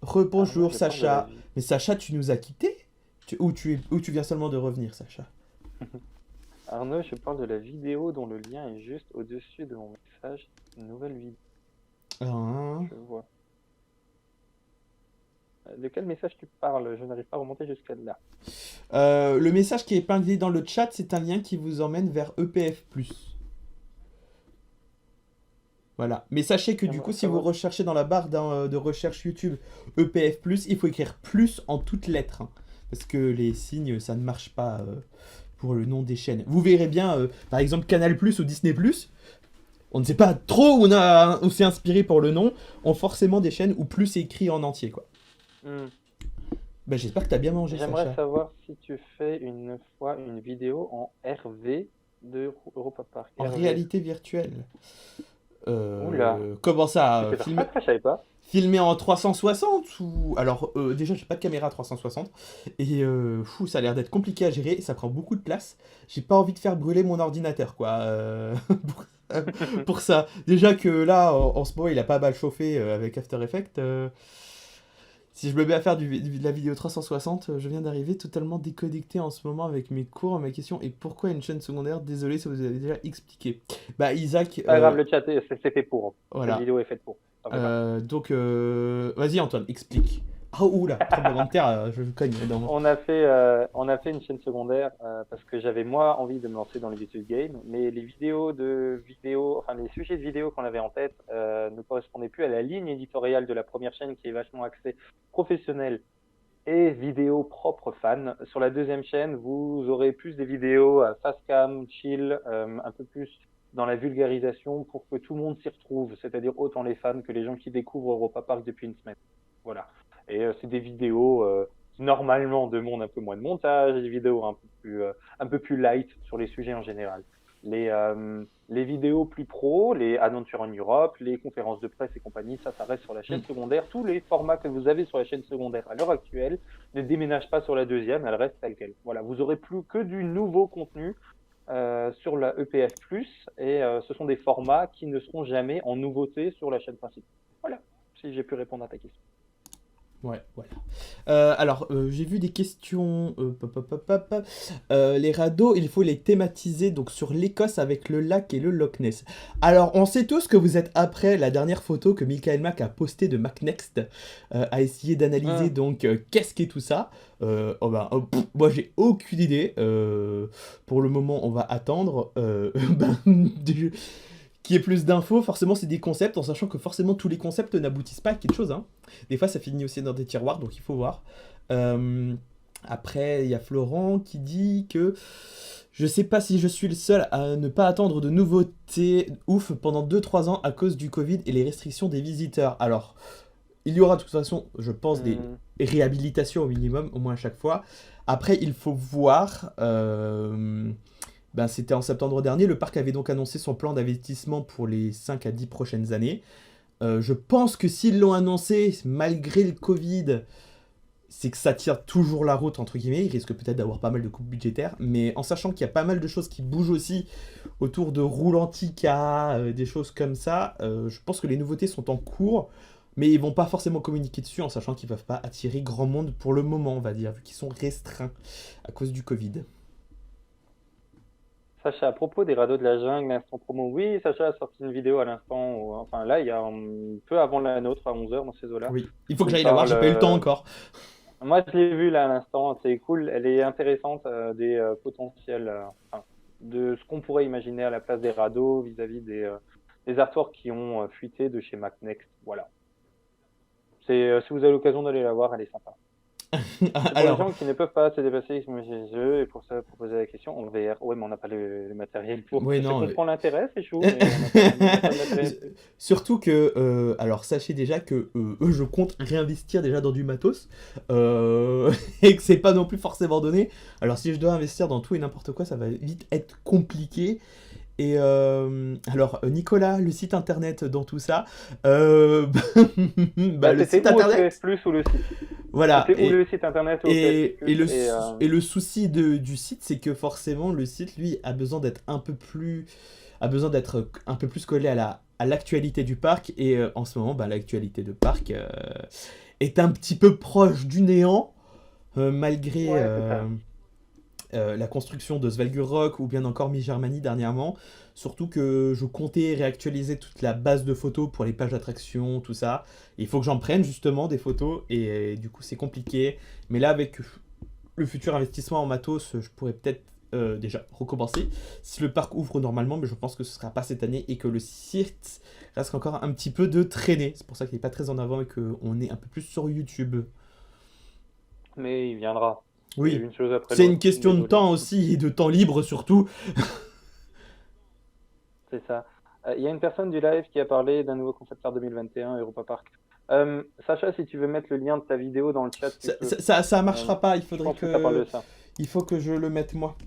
Arnaud, Rebonjour je parle de la Sacha. vie. Mais Sacha, tu nous as quittés? Ou tu viens seulement de revenir, Sacha? Arnaud, je parle de la vidéo dont le lien est juste au-dessus de mon message. Une nouvelle vidéo, Hein. je vois. De quel message tu parles? Je n'arrive pas à remonter jusqu'à là. Le message qui est épinglé dans le chat, c'est un lien qui vous emmène vers EPF+. Voilà. Mais sachez que du coup, J'aimerais si vous savoir. recherchez dans la barre de recherche YouTube EPF+, il faut écrire plus en toutes lettres, hein. Parce que les signes, ça ne marche pas pour le nom des chaînes. Vous verrez bien, par exemple, Canal+, ou Disney+, on ne sait pas trop où on s'est inspiré pour le nom, ont forcément des chaînes où plus est écrit en entier, quoi. Hmm. Bah, j'espère que t'as bien mangé, J'aimerais Sacha. savoir si tu fais une fois une vidéo en RV de Europa Park. En RV. réalité virtuelle. Oula. Comment ça Tu sais faire ça, filmer, je savais pas. filmer en 360 ou... Alors, déjà, j'ai pas de caméra 360. Et ça a l'air d'être compliqué à gérer. Ça prend beaucoup de place. J'ai pas envie de faire brûler mon ordinateur, quoi. Pour, pour ça. Déjà que là, en ce moment, il a pas mal chauffé avec After Effects. Si je me mets à faire de la vidéo 360, je viens d'arriver totalement déconnecté en ce moment avec mes cours. Ma question est pourquoi une chaîne secondaire? Désolé si vous avez déjà expliqué. Bah, Isaac, Pas grave, le chat, c'est fait pour. Cette voilà. vidéo est faite pour. T'en fais pas. Donc, vas-y Antoine, explique. Ah, oula, tremblement de terre, je me cogne dans... On a fait une chaîne secondaire parce que j'avais moi envie de me lancer dans les vidéos game, mais les enfin les sujets de vidéos qu'on avait en tête ne correspondaient plus à la ligne éditoriale de la première chaîne qui est vachement axée professionnel et vidéo propre fan. Sur la deuxième chaîne, vous aurez plus des vidéos fast cam, chill, un peu plus dans la vulgarisation pour que tout le monde s'y retrouve, c'est-à-dire autant les fans que les gens qui découvrent Europa Park depuis une semaine. Voilà. Et c'est des vidéos qui normalement demandent un peu moins de montage, des vidéos un peu plus light sur les sujets en général. Les vidéos plus pro, les Adventure en Europe, les conférences de presse et compagnie, ça reste sur la chaîne secondaire. Tous les formats que vous avez sur la chaîne secondaire à l'heure actuelle ne déménagent pas sur la deuxième, elles restent telles quelles. Voilà, vous aurez plus que du nouveau contenu sur la EPF+, et ce sont des formats qui ne seront jamais en nouveauté sur la chaîne principale. Voilà, si j'ai pu répondre à ta question. Ouais, voilà. Alors, j'ai vu des questions. Les radeaux, il faut les thématiser donc sur l'Écosse avec le lac et le Loch Ness. Alors, on sait tous que vous êtes après la dernière photo que Michael Mack a postée de MacNext, à essayer d'analyser donc qu'est-ce qu'est tout ça. Moi, j'ai aucune idée. Pour le moment, on va attendre. Qu'il y ait plus d'infos, forcément c'est des concepts, en sachant que forcément tous les concepts n'aboutissent pas à quelque chose. Hein. Des fois ça finit aussi dans des tiroirs, donc il faut voir. Après, il y a Florent qui dit que je sais pas si je suis le seul à ne pas attendre de nouveautés ouf pendant 2-3 ans à cause du Covid et les restrictions des visiteurs. Alors, il y aura de toute façon, je pense, des réhabilitations au minimum, au moins à chaque fois. Après, il faut voir... c'était en septembre dernier, le parc avait donc annoncé son plan d'investissement pour les 5 à 10 prochaines années. Je pense que s'ils l'ont annoncé, malgré le Covid, c'est que ça tire toujours la route, entre guillemets. Ils risquent peut-être d'avoir pas mal de coupes budgétaires, mais en sachant qu'il y a pas mal de choses qui bougent aussi autour de Roulantica, des choses comme ça, je pense que les nouveautés sont en cours, mais ils vont pas forcément communiquer dessus, en sachant qu'ils peuvent pas attirer grand monde pour le moment, on va dire, vu qu'ils sont restreints à cause du Covid. Sacha, à propos des radeaux de la jungle, l'instant promo, oui, Sacha a sorti une vidéo à l'instant, enfin là, il y a un peu avant la nôtre, à 11h dans ces eaux-là. Oui, il faut que j'aille la voir, j'ai pas eu le temps encore. Moi, je l'ai vue là à l'instant, c'est cool, elle est intéressante, des potentiels, de ce qu'on pourrait imaginer à la place des radeaux vis-à-vis des artworks qui ont fuité de chez MacNext. Voilà. Si vous avez l'occasion d'aller la voir, elle est sympa. Pour les gens qui ne peuvent pas se déplacer chez eux, et pour ça, pour poser la question, en VR. Ouais, mais on n'a pas le matériel pour. Oui, Je non, comprends l'intérêt, c'est chaud, mais on n'a pas le matériel. Surtout que, alors sachez déjà que je compte réinvestir déjà dans du matos, et que c'est pas non plus forcément donné. Alors si je dois investir dans tout et n'importe quoi, ça va vite être compliqué. Et alors Nicolas, le site internet dans tout ça, le site internet. Plus ou le site. Voilà. Et le site internet. Et le souci du site, c'est que forcément le site, lui, a besoin d'être un peu plus collé à l'actualité du parc. Et en ce moment, l'actualité de parc est un petit peu proche du néant, malgré. La construction de Svalgur Rock ou bien encore Mi Germany dernièrement. Surtout que je comptais réactualiser toute la base de photos pour les pages d'attraction, tout ça. Il faut que j'en prenne justement des photos et du coup c'est compliqué. Mais là avec le futur investissement en matos, je pourrais peut-être déjà recommencer si le parc ouvre normalement, mais je pense que ce ne sera pas cette année et que le site reste encore un petit peu de traîner. C'est pour ça qu'il n'est pas très en avant et qu'on est un peu plus sur YouTube. Mais il viendra. Oui, c'est une question de temps aussi, et de temps libre surtout. C'est ça. Il y a une personne du live qui a parlé d'un nouveau concept art 2021, Europa Park. Sacha, si tu veux mettre le lien de ta vidéo dans le chat... Ça marchera pas, il faudrait que ça parle de ça. Il faut que je le mette moi.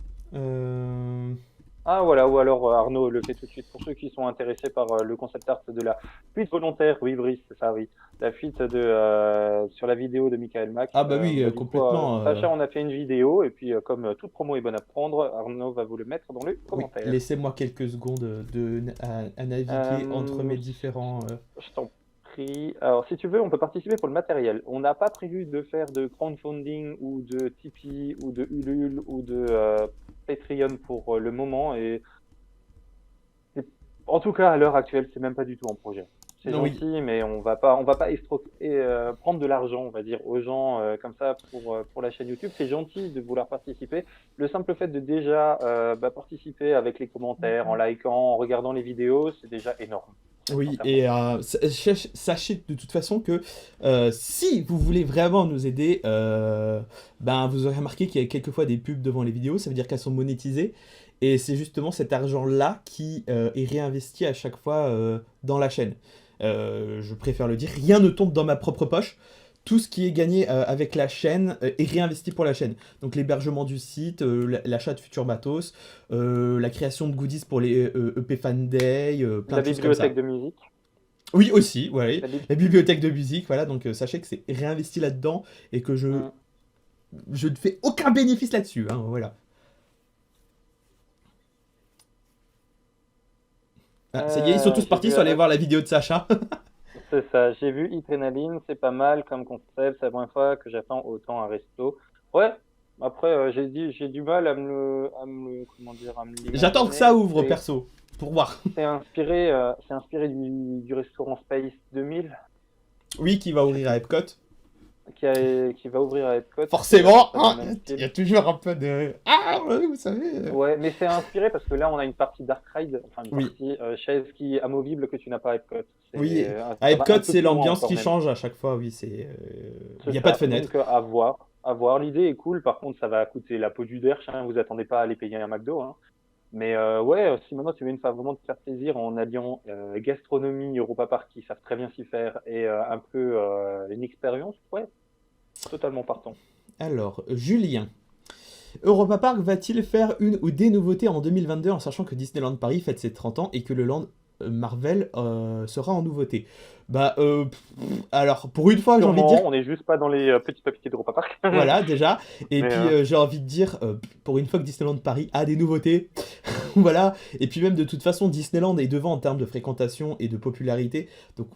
Ah voilà, ou alors Arnaud le fait tout de suite. Pour ceux qui sont intéressés par le concept art de la fuite volontaire, oui Brice, c'est ça, oui. La fuite sur la vidéo de Michael Mack. Ah bah oui, complètement. Sacha, on a fait une vidéo, et puis comme toute promo est bonne à prendre, Arnaud va vous le mettre dans le commentaire. Oui, laissez-moi quelques secondes à naviguer entre mes différents... Je t'en prie. Alors si tu veux, on peut participer pour le matériel. On n'a pas prévu de faire de crowdfunding ou de Tipeee ou de Ulule ou de... Patreon pour le moment, et en tout cas à l'heure actuelle c'est même pas du tout en projet. C'est gentil, mais on va pas prendre de l'argent, on va dire, aux gens comme ça pour la chaîne YouTube. C'est gentil de vouloir participer. Le simple fait de déjà participer avec les commentaires, en likant, en regardant les vidéos, c'est déjà énorme. Oui, et sachez de toute façon que si vous voulez vraiment nous aider, vous aurez remarqué qu'il y a quelquefois des pubs devant les vidéos, ça veut dire qu'elles sont monétisées, et c'est justement cet argent-là qui est réinvesti à chaque fois dans la chaîne. Je préfère le dire, rien ne tombe dans ma propre poche, tout ce qui est gagné avec la chaîne est réinvesti pour la chaîne. Donc l'hébergement du site, l'achat de futurs matos, la création de goodies pour les EP Fan Day, plein La de choses comme ça. bibliothèque de musique. Oui, aussi, ouais, La bib- la bibliothèque de musique, voilà, donc sachez que c'est réinvesti là-dedans et que Mm. je ne fais aucun bénéfice là-dessus, hein, voilà. Ah, ça y est, ils sont tous J'ai partis vu sur aller voir la vidéo de Sacha. C'est ça, j'ai vu Adrenaline, c'est pas mal comme concept, c'est la première fois que j'attends autant un resto. Ouais, après j'ai du mal comment dire, à me J'attends que ça l'imaginer. ouvre, perso, pour voir. C'est inspiré du restaurant Space 2000 Oui, qui va ouvrir à Epcot. qui va ouvrir à Epcot. Forcément, C'est dans le hein, même il y a style. toujours un peu de... Ah, ouais, vous savez... Ouais, mais c'est inspiré parce que là on a une partie Dark Ride, enfin une Oui, partie chaise qui est amovible que tu n'as pas à Epcot. oui. À Ça va Epcot, un peu c'est plus loin l'ambiance encore qui même. change à chaque fois, oui, il n'y C'est a pas de ça. fenêtre. Donc, à voir. À voir. L'idée est cool. Par contre, ça va coûter la peau du derche. Hein. Vous attendez pas à aller payer un McDo. Hein. Mais ouais, si maintenant tu veux vraiment te faire plaisir en alliant gastronomie, Europa Park qui savent très bien s'y faire et un peu une expérience, ouais, totalement partant. Alors, Julien. Europa Park va-t-il faire une ou des nouveautés en 2022 en sachant que Disneyland Paris fête ses 30 ans et que le land Marvel sera en nouveauté? Bah, alors, pour une fois, j'ai envie de dire Sûrement, on n'est juste pas dans les petits papiers d'Europa Park. voilà, déjà. Et Mais puis, j'ai envie de dire, pour une fois que Disneyland Paris a des nouveautés, voilà. Et puis même, de toute façon, Disneyland est devant en termes de fréquentation et de popularité. Donc,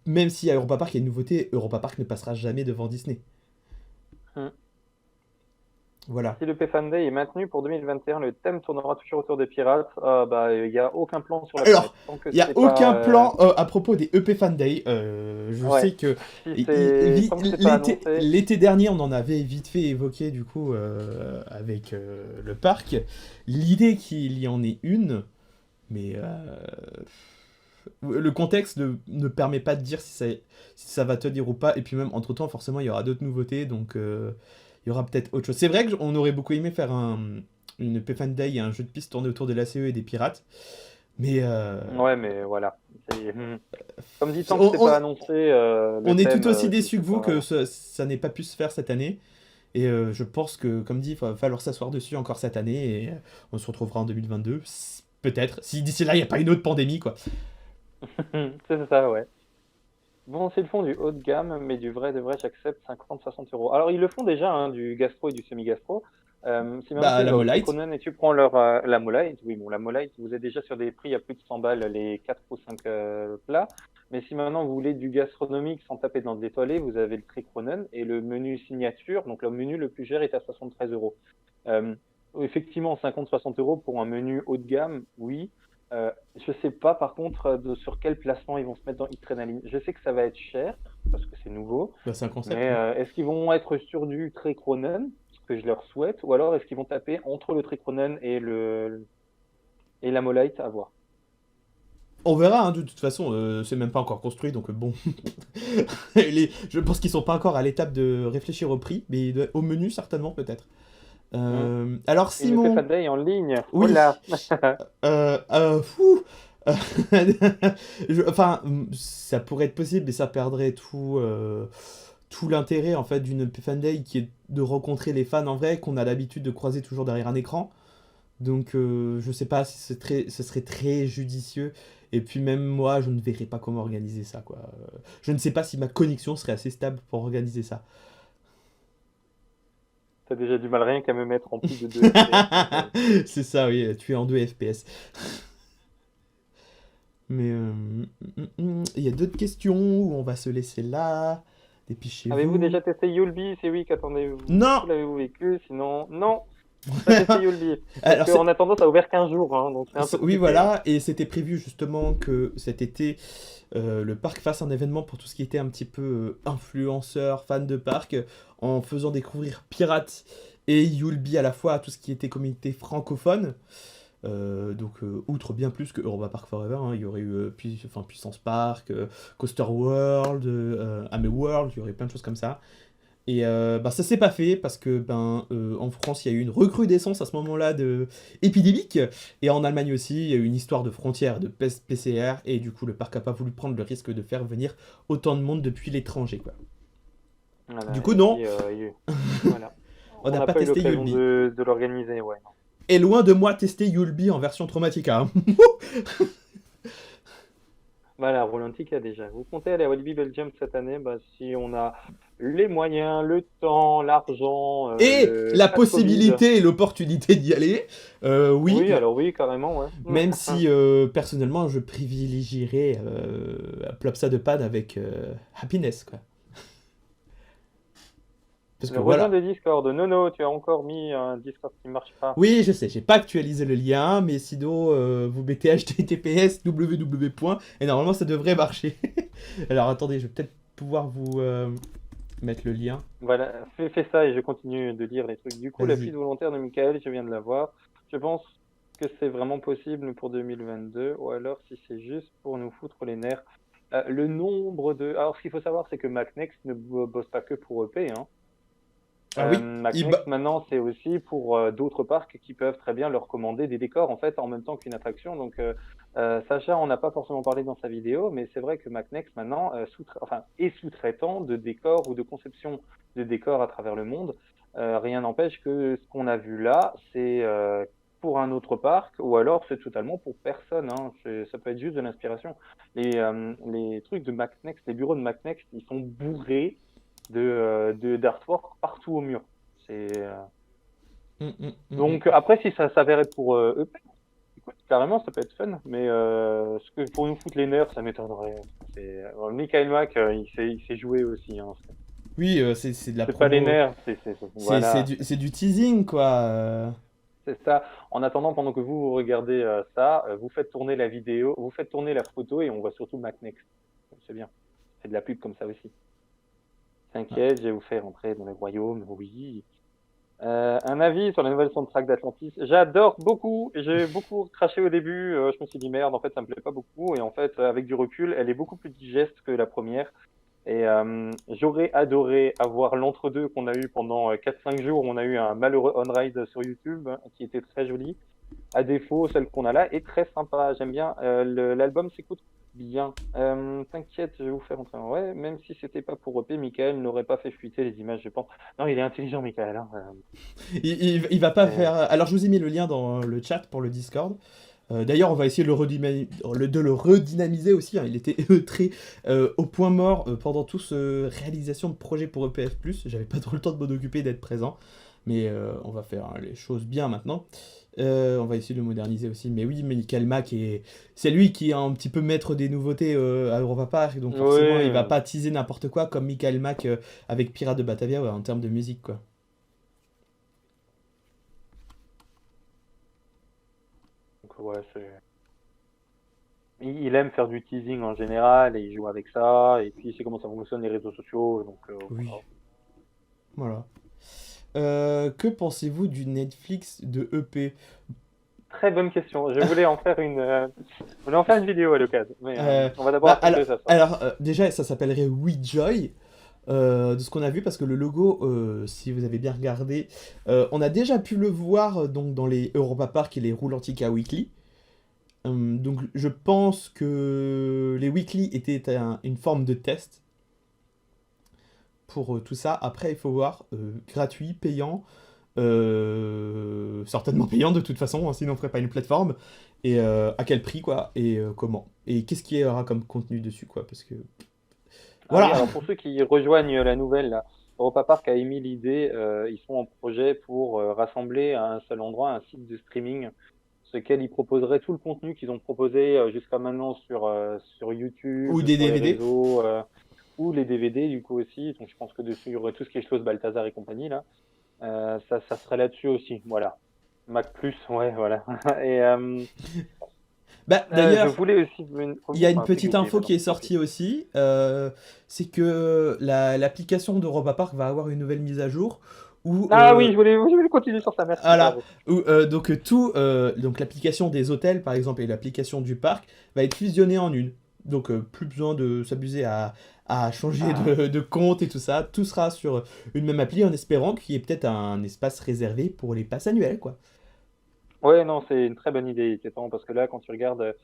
même si à Europa Park il y a une nouveauté, Europa Park ne passera jamais devant Disney. hmm. Voilà. Si le P-Fan Day est maintenu pour 2021, le thème tournera toujours autour des pirates. Bah, il n'y a aucun plan sur la planète. Alors, Tant que il n'y a c'est aucun pas, plan à propos des EP Fan Day. Je ouais. sais que Tant que c'est pas annoncé. l'été dernier, on en avait vite fait évoqué du coup avec le parc. L'idée qu'il y en ait une, mais le contexte ne permet pas de dire si ça va tenir ou pas. Et puis même, entre-temps, forcément, il y aura d'autres nouveautés. Donc, il y aura peut-être autre chose. C'est vrai qu'on aurait beaucoup aimé faire une EP Fan Day et un jeu de piste tourné autour de l'ACE et des pirates. Mais Ouais, mais voilà. Comme dit, tant que on, c'est on- pas annoncé, on le est thème, tout aussi déçus que c'est vous pas... que ça n'ait pas pu se faire cette année. Et je pense que, comme dit, il va falloir s'asseoir dessus encore cette année. Et on se retrouvera en 2022. Peut-être. Si d'ici là, il n'y a pas une autre pandémie, quoi. C'est ça, ouais. Bon, c'est le fond du haut de gamme, mais du vrai de vrai, j'accepte 50-60 euros. Alors, ils le font déjà, hein, du gastro et du semi-gastro. Si maintenant Bah, tu la vas au Molite. Triconen et tu prends la Molite, oui, bon, la Molite, vous êtes déjà sur des prix à plus de 100 balles les 4 ou 5 plats. Mais si maintenant vous voulez du gastronomique sans taper dans de l'étoilé, vous avez le Triconen et le menu signature. Donc, le menu le plus cher est à 73 euros. Euh, Effectivement, 50-60 euros pour un menu haut de gamme, oui. Je sais pas par contre sur quel placement ils vont se mettre dans Adrenaline. Je sais que ça va être cher parce que c'est nouveau, Bah, c'est un concept, mais oui. est-ce qu'ils vont être sur du Trekronen, ce que je leur souhaite, ou alors est-ce qu'ils vont taper entre le Trekronen et la Molite à voir. On verra, hein, de toute façon, c'est même pas encore construit, donc bon. Je pense qu'ils sont pas encore à l'étape de réfléchir au prix, mais au menu, certainement, peut-être. Hmm. Alors, Et le Simon, P-Fan Day en ligne. Oh oui. là. Fou. Enfin, ça pourrait être possible, mais ça perdrait tout l'intérêt en fait d'une Fan Day qui est de rencontrer les fans en vrai, qu'on a l'habitude de croiser toujours derrière un écran. Donc, je sais pas si ce serait très judicieux. Et puis même moi, je ne verrais pas comment organiser ça, quoi. Je ne sais pas si ma connexion serait assez stable pour organiser ça. T'as déjà du mal rien qu'à me mettre en plus de 2 FPS. C'est ça, oui, tu es en 2 FPS. Mais il y a d'autres questions où on va se laisser là. Avez-vous Dépêchez-vous. déjà testé Yulby? C'est oui, qu'attendez-vous? Non. Où l'avez-vous vécu? Sinon, non. Pas testé Yulby. Parce Alors, qu'en attendant, ça a ouvert 15 jours, hein, donc c'est un peu oui, compliqué. Hein. voilà, et c'était prévu justement que cet été, le parc fasse un événement pour tout ce qui était un petit peu influenceur, fan de parc, en faisant découvrir Pirates et Yulby à la fois à tout ce qui était communauté francophone. Donc, outre bien plus que Europa Park Forever, hein, il y aurait eu Puissance Park, Coaster World, Amé World, il y aurait plein de choses comme ça. Et bah, ça s'est pas fait parce que en France, il y a eu une recrudescence à ce moment-là épidémique. Et en Allemagne aussi, il y a eu une histoire de frontières, de peste PCR. Et du coup, le parc a pas voulu prendre le risque de faire venir autant de monde depuis l'étranger, quoi. Du Voilà, coup, et non, puis, voilà. on On n'a n'a pas pas eu testé l'occasion Yulby. de l'organiser, ouais. Et loin de moi tester Yulby en version Traumatica, hein. Voilà, Rolantica déjà. Vous comptez aller à Walibi Belgium cette année? Bah, si on a les moyens, le temps, l'argent, Et le la pas de Covid. possibilité et l'opportunité d'y aller, oui, Oui, alors oui, carrément, ouais. même si personnellement je privilégierais Plopsa de Pad avec Happiness, quoi. Parce que Le rejoint voilà. le Discord. Nono, tu as encore mis un Discord qui marche pas. Oui, je sais, j'ai pas actualisé le lien, mais sinon vous mettez https www. Et normalement ça devrait marcher. Alors attendez, je vais peut-être pouvoir vous mettre le lien. Voilà, fais ça et je continue de lire les trucs. Du coup, la Vas-y. fuite volontaire de Michael, je viens de la voir. Je pense que c'est vraiment possible pour 2022, ou alors si c'est juste pour nous foutre les nerfs. Le nombre de... Alors, ce qu'il faut savoir, c'est que MacNext ne bosse pas que pour EP, hein. Ah oui, MacNext, maintenant, c'est aussi pour d'autres parcs qui peuvent très bien leur commander des décors, en fait, en même temps qu'une attraction. Donc, Sacha, on n'a pas forcément parlé dans sa vidéo, mais c'est vrai que MacNext, maintenant, est sous-traitant de décors ou de conception de décors à travers le monde. Rien n'empêche que ce qu'on a vu là, c'est pour un autre parc, ou alors c'est totalement pour personne, hein. Ça peut être juste de l'inspiration. Les trucs de MacNext, les bureaux de MacNext, ils sont bourrés d'artwork partout au mur. Donc après, si ça s'avérait pour eux, écoute, carrément, ça peut être fun. Mais ce que pour nous foutre les nerfs, ça m'étonnerait. Michael Mack, il sait jouer aussi, hein. Oui, c'est de la C'est pas les promo. nerfs, voilà, C'est du teasing, quoi. c'est ça. En attendant, pendant que vous regardez ça, vous faites tourner la vidéo, vous faites tourner la photo et on voit surtout MacNext. C'est bien. C'est de la pub comme ça aussi. T'inquiète, je vais vous faire entrer dans les royaumes, oui. Un avis sur la nouvelle soundtrack d'Atlantis. J'adore beaucoup. J'ai beaucoup craché au début. Je me suis dit merde, en fait, ça me plaît pas beaucoup. Et en fait, avec du recul, elle est beaucoup plus digeste que la première. Et j'aurais adoré avoir l'entre-deux qu'on a eu pendant 4-5 jours. On a eu un malheureux on-ride sur YouTube hein, qui était très joli. À défaut, celle qu'on a là est très sympa. J'aime bien. L'album s'écoute bien. T'inquiète, je vais vous faire entrer. Ouais, même si c'était pas pour EP, Michael n'aurait pas fait fuiter les images, je pense. Non, il est intelligent, Michael. Hein. Il va pas Euh, faire. Alors, je vous ai mis le lien dans le chat pour le Discord. D'ailleurs, on va essayer de le redynamiser aussi, hein. Il était très au point mort pendant toute réalisation de projet pour EPF+. J'avais pas trop le temps de m'en occuper, d'être présent. Mais on va faire les choses bien maintenant. On va essayer de le moderniser aussi. Mais oui, Michael Mack, c'est lui qui est un petit peu maître des nouveautés à Europa Park. Donc forcément, il va oui. pas teaser n'importe quoi comme Michael Mack avec Pirates de Batavia ouais, en termes de musique, quoi. Donc, ouais, il aime faire du teasing en général et il joue avec ça. Et puis, il sait comment ça fonctionne les réseaux sociaux. Donc, Oui. voilà. Voilà. Que pensez-vous du Netflix de EP? Très bonne question. Je voulais en faire une vidéo à l'occasion. Mais on va d'abord Bah, attendre que ça sorte. déjà, ça s'appellerait WeJoy. De ce qu'on a vu, parce que le logo, si vous avez bien regardé, on a déjà pu le voir donc, dans les Europa Park et les Roulantica Weekly. Donc je pense que les Weekly étaient une forme de test pour tout ça. Après, il faut voir, gratuit, payant, certainement payant de toute façon, hein, sinon on ferait pas une plateforme. Et à quel prix, quoi, et comment. Et qu'est-ce qu'il y aura comme contenu dessus, quoi, parce que... Ah oui, Voilà. alors pour ceux qui rejoignent la nouvelle, là, Europa Park a émis l'idée, ils sont en projet pour rassembler à un seul endroit un site de streaming, sur lequel ils proposeraient tout le contenu qu'ils ont proposé jusqu'à maintenant sur Ou YouTube, des sur les DVD. réseaux, ou les DVD du coup aussi. Donc je pense que dessus, il y aurait tout ce qui est chose Balthazar et compagnie là. Ça serait là-dessus aussi, voilà. Mac Plus, ouais, voilà. Et Bah, je d'ailleurs, voulais aussi... il y a une Enfin, j'ai petite oublié, info pardon. qui est Vas-y. sortie aussi, c'est que l'application d'Europa Park va avoir une nouvelle mise à jour où, Ah oui, je voulais continuer sur ça, merci, voilà, bravo. où donc donc l'application des hôtels par exemple et l'application du parc va être fusionnée en une. Donc plus besoin de s'abuser à changer Ah. de compte et tout ça. Tout sera sur une même appli en espérant qu'il y ait peut-être un espace réservé pour les passes annuelles, quoi. Ouais, non, c'est une très bonne idée, Kétan, parce que là, quand tu regardes,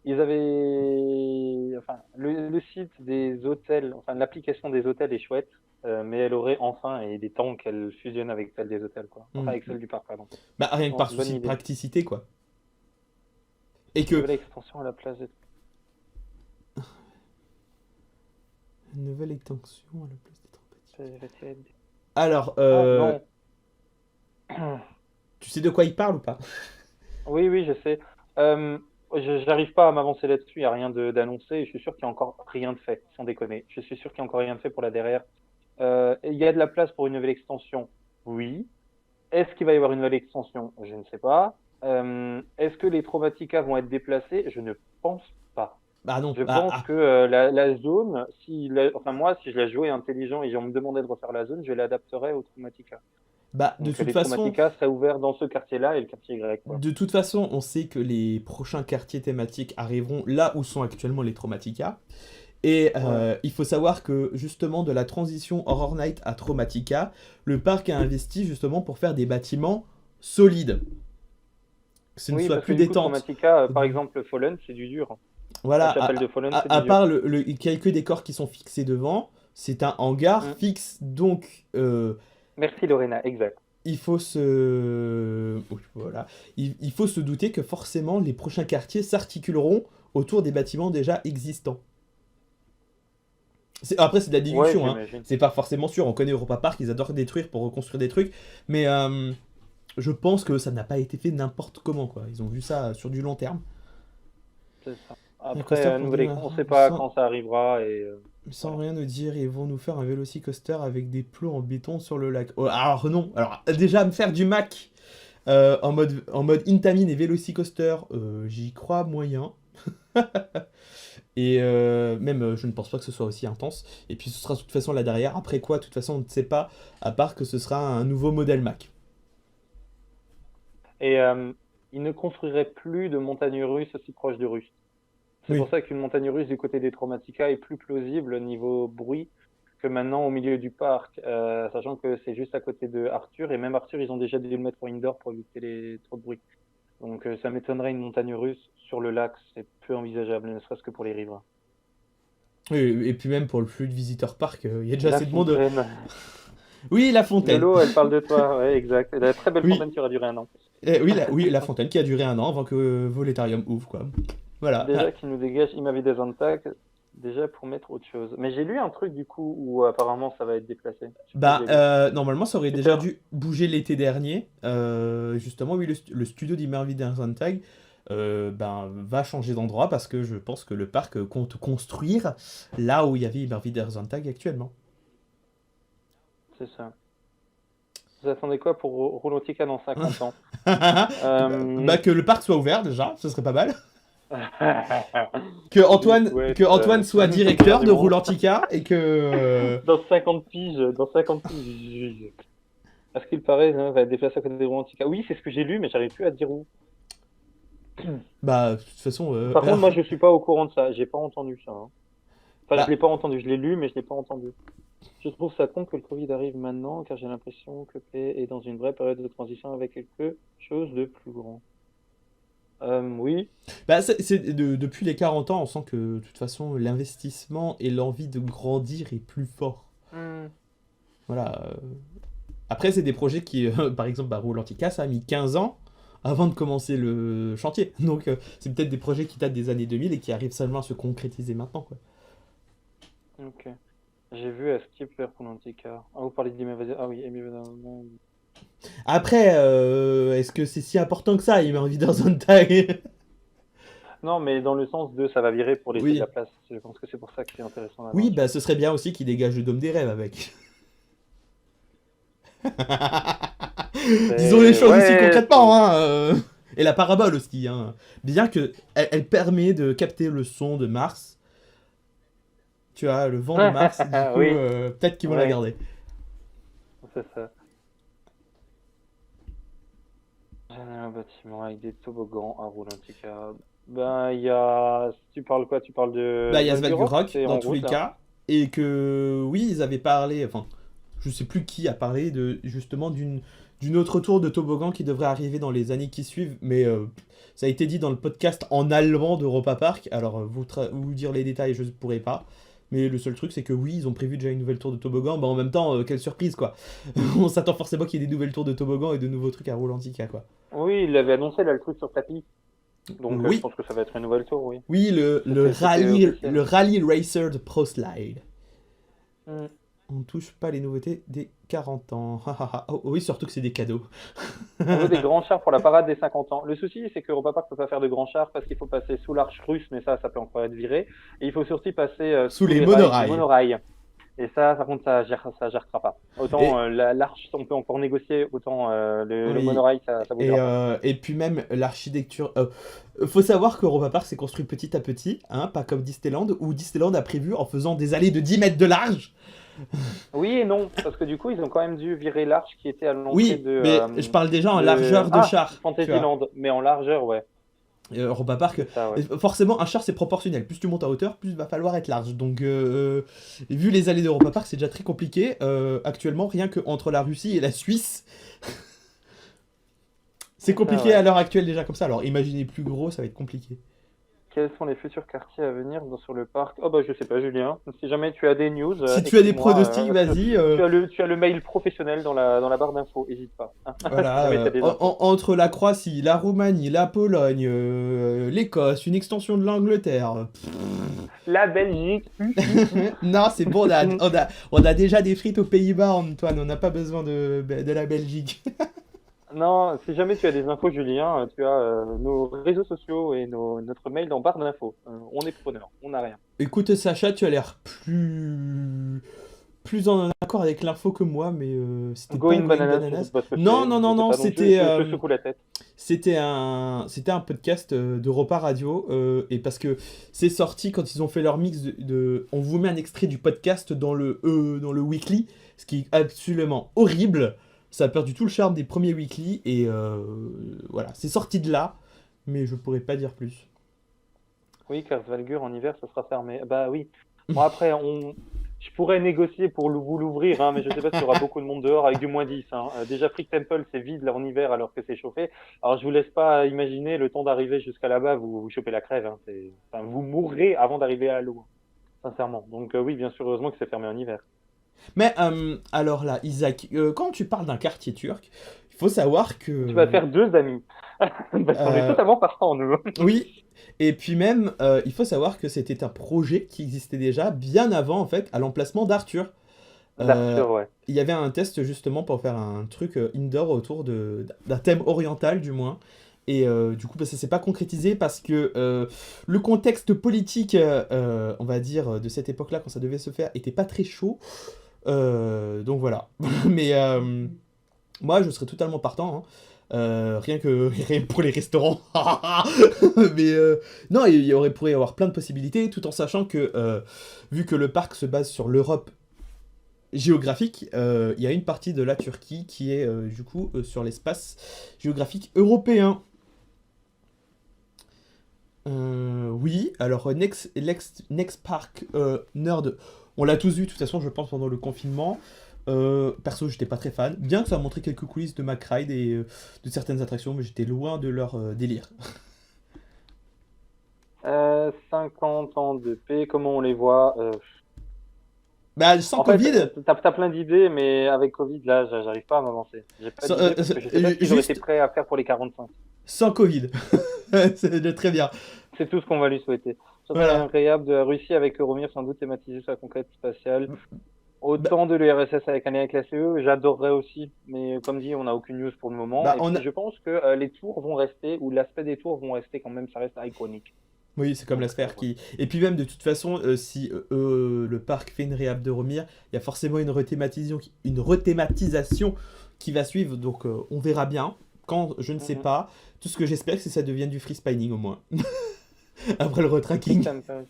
ils avaient, enfin, le site des hôtels, enfin, l'application des hôtels est chouette, mais elle aurait enfin, et des temps qu'elle fusionne avec celle des hôtels, quoi. Enfin, Hmm. avec celle du parc, pardon. Bah, rien que Non, par bonne souci de idée. praticité, quoi. Et que... Nouvelle extension à la place de... Une nouvelle extension à la place des Je vais tirer des- Alors, Ah, non. tu sais de quoi il parle ou pas? Oui, oui, je sais. Euh, j'arrive pas à m'avancer là-dessus, il n'y a rien d'annoncé, et je suis sûr qu'il n'y a encore rien de fait, sans déconner. Je suis sûr qu'il n'y a encore rien de fait pour la derrière. Il y a de la place pour une nouvelle extension? Oui. Est-ce qu'il va y avoir une nouvelle extension? Je ne sais pas. Est-ce que les Traumatica vont être déplacés? Je ne pense pas. Bah non. Je pense que la zone, enfin moi, si je la jouais intelligent et on me demandait de refaire la zone, je l'adapterais aux Traumatica. Bah, Donc les Traumatica seraient ouverts dans ce quartier-là et le quartier grec, quoi. de toute façon, on sait que les prochains quartiers thématiques arriveront là où sont actuellement les Traumatica. Et Ouais. il faut savoir que justement de la transition Horror Night à Traumatica, le parc a investi justement pour faire des bâtiments solides. Que ce ne Oui, soit parce que plus du coup, détente. Traumatica, par exemple, Fallen, c'est du dur. Voilà, La chapelle de Fallen, c'est à du dur. part quelques décors qui sont fixés devant, c'est un hangar Hmm. fixe, donc Merci Lorena, exact. il faut se... oui, voilà. Il faut se douter que forcément les prochains quartiers s'articuleront autour des bâtiments déjà existants. Après, c'est de la Ouais, déduction, hein. j'imagine. C'est pas forcément sûr. On connaît Europa Park, ils adorent détruire pour reconstruire des trucs. Mais je pense que ça n'a pas été fait n'importe comment, quoi. Ils ont vu ça sur du long terme. C'est ça. Un Après, coaster pour nouvelle demain. écran, on sait pas quand ça arrivera et Sans voilà. rien nous dire, ils vont nous faire un Velocicoaster avec des plots en béton sur le lac. Oh, alors non, alors déjà me faire du Mac en mode Intamin et Velocicoaster, j'y crois moyen. Et même, je ne pense pas que ce soit aussi intense. Et puis ce sera de toute façon là derrière. Après quoi, de toute façon, on ne sait pas, à part que ce sera un nouveau modèle Mac. Et ils ne construiraient plus de montagnes russes aussi proches de Rust. C'est pour Oui. ça qu'une montagne russe du côté des Traumatica est plus plausible au niveau bruit que maintenant au milieu du parc, sachant que c'est juste à côté de Arthur, et même Arthur, ils ont déjà dû le mettre en indoor pour éviter trop de bruit. Donc ça m'étonnerait une montagne russe sur le lac, c'est peu envisageable, ne serait-ce que pour les riverains. Et puis même pour le flux de visiteurs parc, il y a déjà La assez de monde. fontaine. Oui, la fontaine. Lolo, elle parle de toi, ouais, exact. La très belle Oui, fontaine qui aura duré un an. oui, la fontaine qui a duré un an avant que Voletarium ouvre, quoi. Voilà. Déjà qu'il nous dégage Imavides Antac, déjà pour mettre autre chose. Mais j'ai lu un truc du coup où apparemment ça va être déplacé. Je sais pas où je Bah, l'ai lu. normalement, ça aurait déjà Super. dû bouger l'été dernier. Justement, oui, le studio d'Immervid Tag ben, va changer d'endroit parce que je pense que le parc compte construire là où il y avait Immervid Tag actuellement. C'est ça. Vous attendez quoi pour Roulantica dans 50 ans? Bah, que le parc soit ouvert déjà, ce serait pas mal. Je lui Que souhaite Antoine soit le meilleur directeur du de monde. Roulantica et que. Dans 50 piges. À ce qu'il paraît, hein, va être déplacé à côté de Roulantica. Oui, c'est ce que j'ai lu, mais j'arrive plus à dire où. Bah, de toute façon. Par contre, moi, je suis pas au courant de ça. J'ai pas entendu ça, hein. Enfin, je bah, l'ai pas entendu. Je l'ai lu, mais je l'ai pas entendu. Je trouve ça con que le Covid arrive maintenant, car j'ai l'impression que Play est dans une vraie période de transition avec quelque chose de plus grand. Oui. bah depuis les 40 ans, on sent que de toute façon, l'investissement et l'envie de grandir est plus fort. Hmm. Voilà. Après, c'est des projets qui, par exemple, bah, Roulantica, ça a mis 15 ans avant de commencer le chantier. Donc, c'est peut-être des projets qui datent des années 2000 et qui arrivent seulement à se concrétiser maintenant, quoi. Ok. J'ai vu à Skip vers Roulantica. Ah, vous parlez d'Imavada. Ah oui, Imavada. Après, est-ce que c'est si important que ça, il met envie dans un tag? Non, mais dans le sens de ça va virer pour laisser de la Oui. place. Je pense que c'est pour ça que c'est intéressant Oui, d'avoir. bah ce serait bien aussi qu'il dégage le dôme des rêves avec. Disons les choses aussi Ouais, concrètement, hein. Et la parabole aussi, hein. Bien que elle permet de capter le son de Mars. Tu vois, le vent de Mars, du coup, oui, peut-être qu'ils vont la ouais, garder. c'est ça. J'ai un bâtiment avec des toboggans à Roulantica. Ben, il y a. Tu parles quoi? Tu parles Bah, de il y a Valgurok? Svalgurok, C'est dans en tous les route, là. cas. et que oui, ils avaient parlé, enfin, je sais plus qui a parlé de justement d'une autre tour de toboggan qui devrait arriver dans les années qui suivent, mais ça a été dit dans le podcast en allemand d'Europa Park. Alors vous dire les détails, je ne pourrais pas. Mais le seul truc, c'est que oui, ils ont prévu déjà une nouvelle tour de toboggan. Bah en même temps, quelle surprise quoi. On s'attend forcément qu'il y ait des nouvelles tours de toboggan et de nouveaux trucs à Rolantica quoi. Oui, il avait annoncé là le truc sur tapis. Donc je Oui, pense que ça va être une nouvelle tour, oui. oui, C'était officiel. le rallye racer de Pro Slide. Hmm. On touche pas les nouveautés des 40 ans. Oh, oui, surtout que c'est des cadeaux. On veut des grands chars pour la parade des 50 ans. Le souci, c'est que Europa Park peut pas faire de grands chars parce qu'il faut passer sous l'arche russe, mais ça peut encore être viré. Et il faut surtout passer Sous sous les les rails du monorails. monorail. Et ça, par contre, ça gèrera pas. Autant Et l'arche, on peut encore négocier, autant le oui. monorail, ça bougera pas. Et puis même l'architecture. Faut savoir qu'Europa Park s'est construit petit à petit, hein, pas comme Disneyland, où Disneyland a prévu en faisant des allées de 10 mètres de large. Oui et non, parce que du coup, ils ont quand même dû virer l'arche qui était à l'entrée Oui, mais je parle déjà en largeur de char, tu vois. Fantasyland. Mais en largeur, ouais, Europa Park, c'est ça, ouais. forcément, un char c'est proportionnel. Plus tu montes en hauteur, plus il va falloir être large. Donc, vu les allées d'Europa Park, c'est déjà très compliqué. Actuellement, rien que entre la Russie et la Suisse, c'est C'est ça, compliqué ouais. à l'heure actuelle déjà comme ça. Alors, imaginez plus gros, ça va être compliqué. Quels sont les futurs quartiers à venir sur le parc? Oh bah je sais pas, Julien. Si jamais tu as des news, Si tu as des écris-moi. pronostics, vas-y. Tu as le mail professionnel dans la barre d'infos, n'hésite pas. Si Voilà, jamais tu as des infos. entre la Croatie, la Roumanie, la Pologne, l'Écosse, une extension de l'Angleterre. La Belgique. Non, c'est bon, on a déjà des frites aux Pays-Bas, Antoine. On n'a pas besoin de la Belgique. Non, si jamais tu as des infos, Julien, tu as nos réseaux sociaux et notre mail dans barre d'infos. On est preneur, on n'a rien. Écoute, Sacha, tu as l'air plus en accord avec l'info que moi, mais c'était pas Going Going Bananas, je sais Bananas. pas ce que Non, c'est, non, je non, sais non, pas non plus, je secoue la tête. c'était un podcast de Repas Radio, et parce que c'est sorti quand ils ont fait leur mix on vous met un extrait du podcast dans le weekly, ce qui est absolument horrible. Ça a perdu tout le charme des premiers weekly, et voilà, c'est sorti de là, mais je pourrais pas dire plus. Oui, car Valgur en hiver, ça sera fermé. Bah oui. Bon, après, je pourrais négocier pour vous l'ouvrir, hein, mais je sais pas s'il y aura beaucoup de monde dehors avec du -10. Hein. Déjà, Freak Temple, c'est vide là en hiver alors que c'est chauffé. Alors, je vous laisse pas imaginer le temps d'arriver jusqu'à là-bas, vous chopez la crève. Hein. Enfin, vous mourrez avant d'arriver à l'eau, sincèrement. Donc, oui, bien sûr, heureusement que c'est fermé en hiver. Mais alors là, Isaac, quand tu parles d'un quartier turc, il faut savoir Tu vas que faire deux amis. Parce qu'on est euh, totalement partant, nous. oui, et puis même, il faut savoir que c'était un projet qui existait déjà bien avant en fait à l'emplacement d'Arthur. Euh, D'Arthur, ouais. il y avait un test justement pour faire un truc indoor autour d'un thème oriental du moins. Et du coup, bah, ça s'est pas concrétisé parce que le contexte politique, on va dire, de cette époque-là, quand ça devait se faire, était pas très chaud. Donc voilà. Mais moi, je serais totalement partant, hein. Rien que pour les restaurants. Mais non, pourrait y avoir plein de possibilités, tout en sachant que, vu que le parc se base sur l'Europe géographique, il y a une partie de la Turquie qui est du coup sur l'espace géographique européen. Oui, alors Next Park Nerd, on l'a tous vu de toute façon, je pense, pendant le confinement. Perso, j'étais pas très fan, bien que ça a montré quelques coulisses de McRide et de certaines attractions, mais j'étais loin de leur délire. 50 ans de paix, comment on les voit? Bah, sans En fait, Covid, t'as plein d'idées, mais avec Covid, là, j'arrive pas à m'avancer. J'ai pas d'idée parce que je sais pas ce qu'ils auraient été juste prêts à faire pour les 45. sans Covid. C'est déjà très bien. C'est tout ce qu'on va lui souhaiter. Surtout Voilà. incroyable de la Russie avec Euromir sans doute thématisé sur la conquête spatiale. Bah, Autant de l'URSS avec un lien avec la CE, j'adorerais aussi. Mais comme dit, on n'a aucune news pour le moment. bah, Et on puis a... je pense que les tours vont rester, ou l'aspect des tours vont rester quand même, ça reste iconique. Oui, c'est comme la Donc sphère voilà. qui. Et puis même de toute façon, si le parc fait une réhab de Remire, il y a forcément une rethématisation qui va suivre. Donc on verra bien. Quand, je ne sais Mhm. pas. Tout ce que j'espère, c'est que ça devienne du free spinning au moins. Après le Freak retracking. Temple.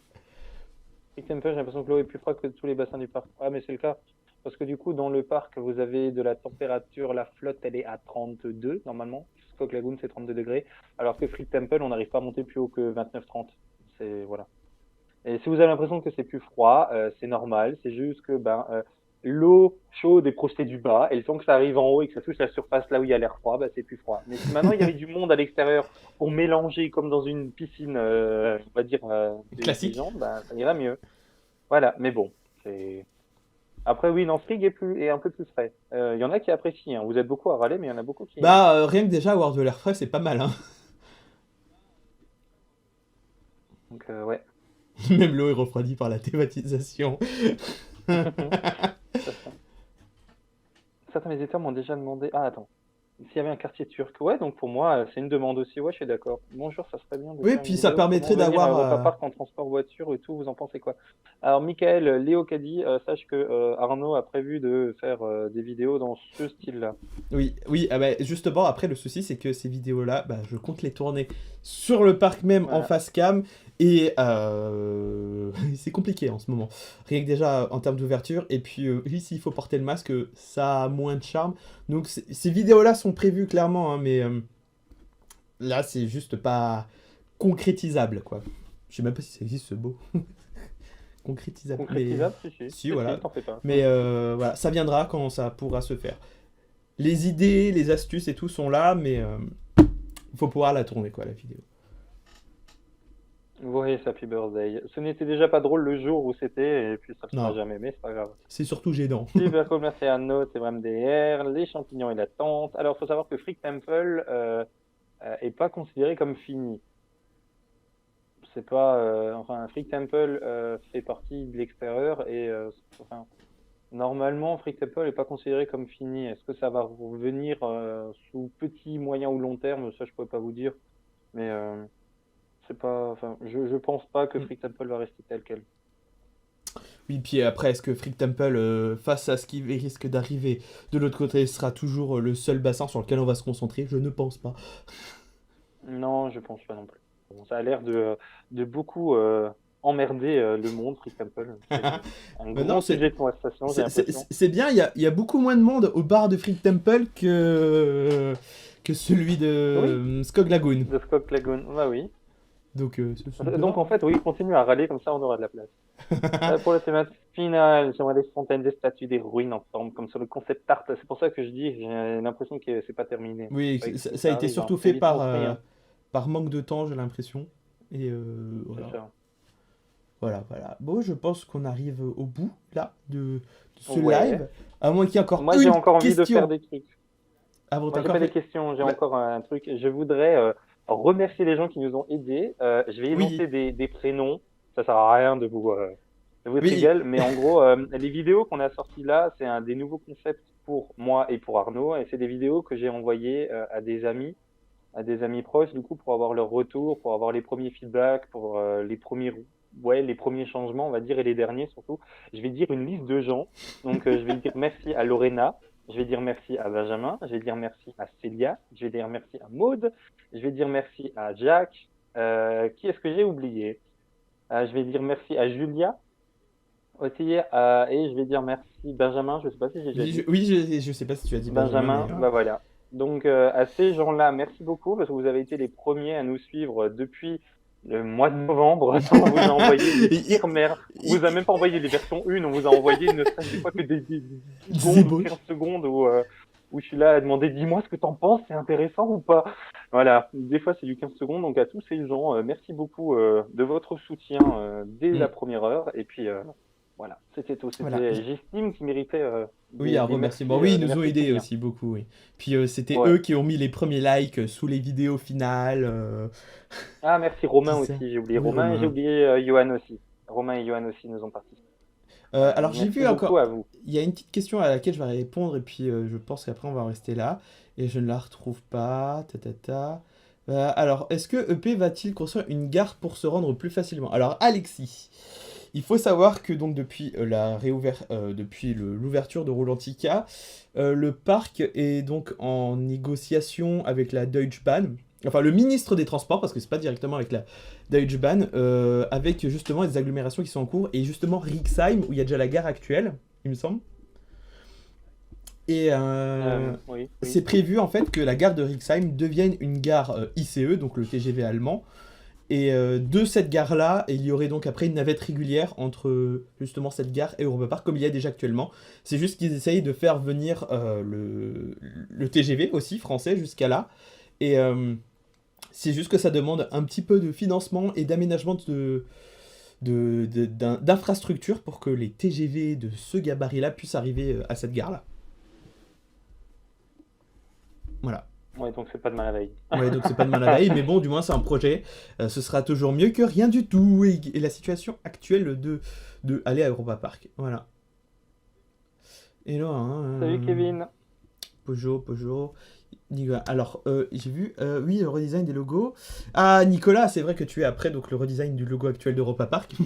Freak Temple, j'ai l'impression que l'eau est plus froide que tous les bassins du parc. Ah, mais c'est le cas. Parce que du coup, dans le parc, vous avez de la température, la flotte, elle est à 32 normalement. Spock Lagoon, c'est 32 degrés. Alors que Freak Temple, on n'arrive pas à monter plus haut que 29-30. C'est, voilà. Et si vous avez l'impression que c'est plus froid, c'est normal. C'est juste que l'eau chaude est projetée du bas et le temps que ça arrive en haut et que ça touche la surface là où il y a l'air froid, c'est plus froid. Mais si maintenant il y avait du monde à l'extérieur pour mélanger comme dans une piscine, on va dire des Classique. gens, ça irait mieux. Voilà. Mais bon, c'est après oui, non, Frigg est un peu plus frais. Il y en a qui apprécient, hein. Vous êtes beaucoup à râler, mais il y en a beaucoup qui aiment. Bah, rien que déjà avoir de l'air frais, c'est pas mal, hein. Donc ouais. Même l'eau est refroidie par la thématisation. Certains visiteurs m'ont déjà demandé. Ah, attends. S'il y avait un quartier turc. Ouais, donc pour moi, c'est une demande aussi. Ouais, je suis d'accord. Bonjour, ça serait bien de Oui, faire une puis ça vidéo. Comment permettrait venir à d'avoir... Europa Park en transport voiture et tout, vous en pensez quoi? Alors, Michael, Léo Caddy, sache que Arnaud a prévu de faire des vidéos dans ce style-là. Oui, oui, ah bah, justement, après, le souci, c'est que ces vidéos-là, bah, je compte les tourner sur le parc même en Voilà. face cam, et c'est compliqué en ce moment. Rien que déjà en termes d'ouverture, et puis oui, s'il faut porter le masque, ça a moins de charme. Donc ces vidéos-là sont prévues clairement, hein, mais là, c'est juste pas concrétisable, quoi. Je sais même pas si ça existe ce mot. Concrétisable, mais Concrétisable, si, si. si, Si, si, voilà. t'en fais pas. Mais voilà, ça viendra quand ça pourra se faire. Les idées, les astuces et tout sont là, mais il faut pouvoir la tourner, quoi, la vidéo. Vous voyez, Happy Birthday. Ce n'était déjà pas drôle le jour où c'était, et puis ça le sera Non, jamais, mais c'est pas grave. c'est surtout gênant. Super cool, merci à Note et MDR, les champignons et la tente. Alors, il faut savoir que Freak Temple est pas considéré comme fini. C'est pas, enfin, Freak Temple fait partie de l'extérieur et enfin, normalement, Freak Temple est pas considéré comme fini. Est-ce que ça va revenir sous petit, moyen ou long terme? Ça, je pourrais pas vous dire. Mais c'est pas, enfin, je pense pas que Freak Temple va rester tel quel. Oui, puis après, est-ce que Freak Temple, face à ce qui risque d'arriver de l'autre côté, sera toujours le seul bassin sur lequel on va se concentrer? Je ne pense pas. Non, je pense pas non plus. Bon, ça a l'air de beaucoup emmerder le monde, Freak Temple. C'est un Maintenant, grand sujet de conversation, j'ai l'impression. c'est bien, il y a beaucoup moins de monde au bar de Freak Temple que celui de Oui, Skog Lagoon. de Scott Lagoon, bah oui. Donc, c'est Donc bien. en fait, oui, continue à râler, comme ça on aura de la place. Pour le thématique final, j'aimerais des fontaines, des statues, des ruines en forme, comme sur le concept art. C'est pour ça que je dis, j'ai l'impression que c'est pas terminé. Oui, Ouais, que ça a ça été arrive, hein. surtout C'est fait vite construit, hein. par manque de temps, j'ai l'impression. Et C'est voilà. ça. Voilà, voilà. Bon, je pense qu'on arrive au bout, là, de ce Ouais. live. À moins qu'il y ait encore Moi, j'ai une encore envie de faire question. des trucs. Avant Moi, j'ai encore pas des fait... questions, j'ai Bah, encore un truc. Je voudrais remercier les gens qui nous ont aidés. Je vais oui, énoncer des prénoms. Ça sert à rien de vous être oui. égal, mais en gros, les vidéos qu'on a sorties là, c'est un des nouveaux concepts pour moi et pour Arnaud, et c'est des vidéos que j'ai envoyées à des amis proches, du coup, pour avoir leur retour, pour avoir les premiers feedbacks, pour les premiers changements, on va dire, et les derniers surtout. Je vais dire une liste de gens. Donc, je vais dire merci à Lorena, je vais dire merci à Benjamin, je vais dire merci à Célia, je vais dire merci à Maude, je vais dire merci à Jacques. Qui est-ce que j'ai oublié? Je vais dire merci à Julia aussi, et je vais dire merci Benjamin, je sais pas si j'ai déjà Oui, dit. je sais pas si tu as dit Benjamin, mais... Benjamin, bah voilà. Donc à ces gens-là, merci beaucoup parce que vous avez été les premiers à nous suivre depuis le mois de novembre. On vous a envoyé les il, pires merdes. On il- vous a même pas envoyé les versions 1, on vous a envoyé ne serait-ce des fois que des 10 des secondes ou 15 ébauches. secondes où je suis là à demander dis-moi ce que t'en penses, c'est intéressant ou pas. Voilà, des fois c'est du 15 secondes. Donc à tous ces gens, merci beaucoup de votre soutien dès la Hmm, première heure. Et puis voilà, c'était tout. voilà. J'estime qu'ils méritaient Oui, un remerciement. Oui, ils des nous ont merci aidés pouillés, hein. aussi beaucoup, oui. Puis c'était Ouais. eux qui ont mis les premiers likes sous les vidéos finales. Ah, merci Qui Romain ça? aussi, j'ai oublié Oui, Romain et j'ai Romain. oublié Johan aussi. Romain et Johan aussi nous ont participé. Alors j'ai Merci vu beaucoup encore, à vous. il y a une petite question à laquelle je vais répondre et puis je pense qu'après on va en rester là et je ne la retrouve pas. Ta, ta, ta. Alors, est-ce que EP va-t-il construire une gare pour se rendre plus facilement? Alors Alexis, il faut savoir que donc depuis l'ouverture de Rolantica, le parc est donc en négociation avec la Deutsche Bahn, enfin le ministre des Transports, parce que c'est pas directement avec la Deutsche Bahn, avec justement des agglomérations qui sont en cours, et justement Rixheim, où il y a déjà la gare actuelle, il me semble. Et Oui, c'est oui. prévu en fait que la gare de Rixheim devienne une gare ICE, donc le TGV allemand, Et de cette gare-là, il y aurait donc après une navette régulière entre justement cette gare et Europa Park, comme il y a déjà actuellement. C'est juste qu'ils essayent de faire venir le TGV aussi, français, jusqu'à là. Et c'est juste que ça demande un petit peu de financement et d'aménagement d'infrastructures pour que les TGV de ce gabarit-là puissent arriver à cette gare-là. Voilà. Ouais, donc c'est pas de mal à veille. Ouais, donc c'est pas de mal à la veille, mais bon, du moins c'est un projet. Ce sera toujours mieux que rien du tout. Et la situation actuelle de aller à Europa Park. Voilà. Et là, Salut Kevin. Peugeot. Nicolas. Alors, j'ai vu, oui, le redesign des logos. Ah, Nicolas, c'est vrai que tu es après donc le redesign du logo actuel d'Europa Park.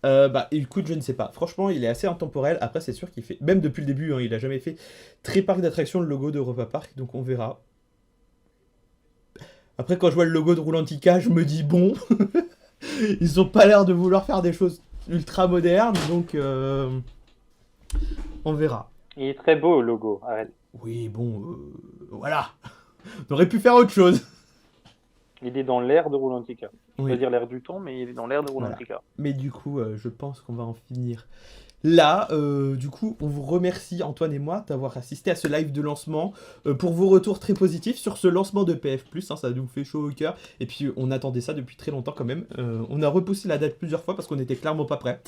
Bah, écoute, je ne sais pas. Franchement, il est assez intemporel. Après, c'est sûr qu'il fait, même depuis le début, hein, il a jamais fait très parc d'attraction le logo d'Europa Park, donc on verra. Après, quand je vois le logo de Roulantica, je me dis bon, ils ont pas l'air de vouloir faire des choses ultra modernes, donc on verra. Il est très beau le logo, arrête. Oui, bon, voilà. On aurait pu faire autre chose. Il est dans l'air de Roulantica. Je Oui. veux dire l'air du temps, mais il est dans l'air de Voilà. Roulantica. Mais du coup, je pense qu'on va en finir là. Du coup, on vous remercie, Antoine et moi, d'avoir assisté à ce live de lancement, pour vos retours très positifs sur ce lancement de PF+, hein, ça nous fait chaud au cœur. Et puis, on attendait ça depuis très longtemps quand même. On a repoussé la date plusieurs fois parce qu'on était clairement pas prêts.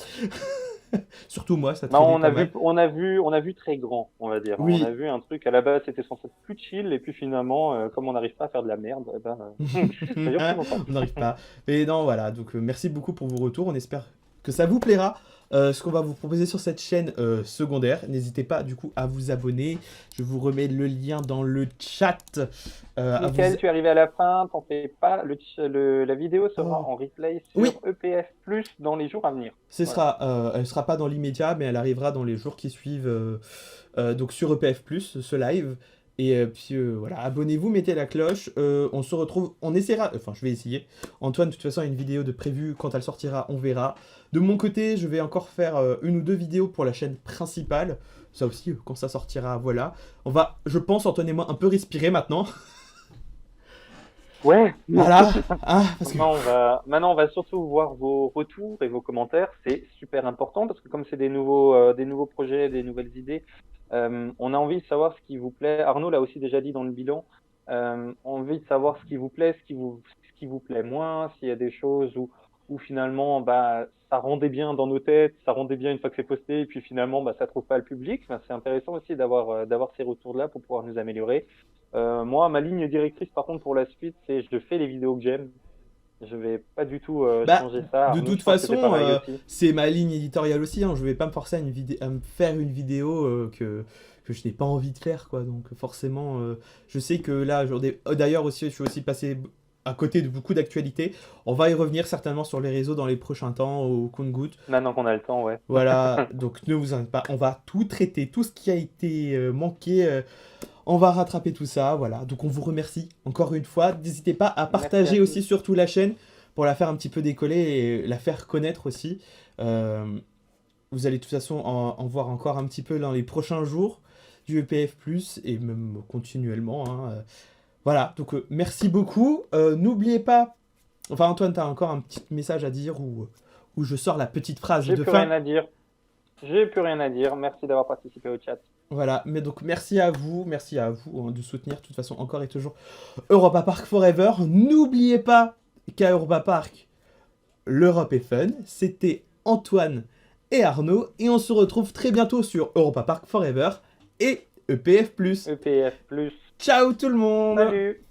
Surtout moi, ça Non, traînait on pas a mal. vu, on a vu très grand, on va dire. Oui. On a vu un truc à la base, c'était censé être plus chill, et puis finalement, comme on n'arrive pas à faire de la merde, eh ben, ça dure plus longtemps. On n'arrive pas. Mais non, voilà. Donc, merci beaucoup pour vos retours. On espère que ça vous plaira. Ce qu'on va vous proposer sur cette chaîne secondaire. N'hésitez pas du coup à vous abonner. Je vous remets le lien dans le chat. Nickel, tu es arrivé à la fin, t'en fais pas. La vidéo sera Oh. en replay sur Oui. EPF Plus dans les jours à venir. Voilà. Elle sera pas dans l'immédiat, mais elle arrivera dans les jours qui suivent. Donc sur EPF+, ce live. Et puis voilà, abonnez-vous, mettez la cloche. On se retrouve, on essaiera, enfin je vais essayer. Antoine, de toute façon, a une vidéo de prévue quand elle sortira, on verra. De mon côté, je vais encore faire une ou deux vidéos pour la chaîne principale. Ça aussi, quand ça sortira, voilà. On va, je pense, Antoine et moi, un peu respirer maintenant. Ouais. Voilà. Ah, parce que... Maintenant, on va surtout voir vos retours et vos commentaires. C'est super important parce que comme c'est des nouveaux projets, des nouvelles idées, on a envie de savoir ce qui vous plaît. Arnaud l'a aussi déjà dit dans le bilan. Envie de savoir ce qui vous plaît, ce qui vous plaît moins, s'il y a des choses où finalement, bah, ça rendait bien dans nos têtes, ça rendait bien une fois que c'est posté, et puis finalement, bah, ça trouve pas le public. Enfin, c'est intéressant aussi d'avoir ces retours-là pour pouvoir nous améliorer. Moi, ma ligne directrice, par contre, pour la suite, c'est je fais les vidéos que j'aime. Je vais pas du tout Bah, changer ça. de Arnaud, toute je pense que c'est façon, pareil aussi. c'est ma ligne éditoriale aussi. Hein. Je vais pas me forcer à me faire une vidéo que je n'ai pas envie de faire, quoi. Donc forcément, je sais que là, d'ailleurs aussi, je suis aussi passé à côté de beaucoup d'actualités. On va y revenir certainement sur les réseaux dans les prochains temps, au compte-gouttes. Maintenant qu'on a le temps, ouais. Voilà, donc ne vous inquiétez pas, on va tout traiter, tout ce qui a été manqué, on va rattraper tout ça, voilà. Donc on vous remercie encore une fois. N'hésitez pas à Merci à partager tous. aussi surtout la chaîne pour la faire un petit peu décoller et la faire connaître aussi. Euh, Vous allez de toute façon en voir encore un petit peu dans les prochains jours du EPF+, et même continuellement. Hein. Voilà, donc merci beaucoup. N'oubliez pas, enfin Antoine, tu as encore un petit message à dire où je sors la petite phrase J'ai de plus fin. rien à dire. J'ai plus rien à dire. Merci d'avoir participé au chat. Voilà, mais donc merci à vous hein, de soutenir de toute façon encore et toujours Europa Park Forever. N'oubliez pas qu'à Europa Park, l'Europe est fun. C'était Antoine et Arnaud et on se retrouve très bientôt sur Europa Park Forever et EPF+. EPF Plus. Ciao tout le monde. Salut!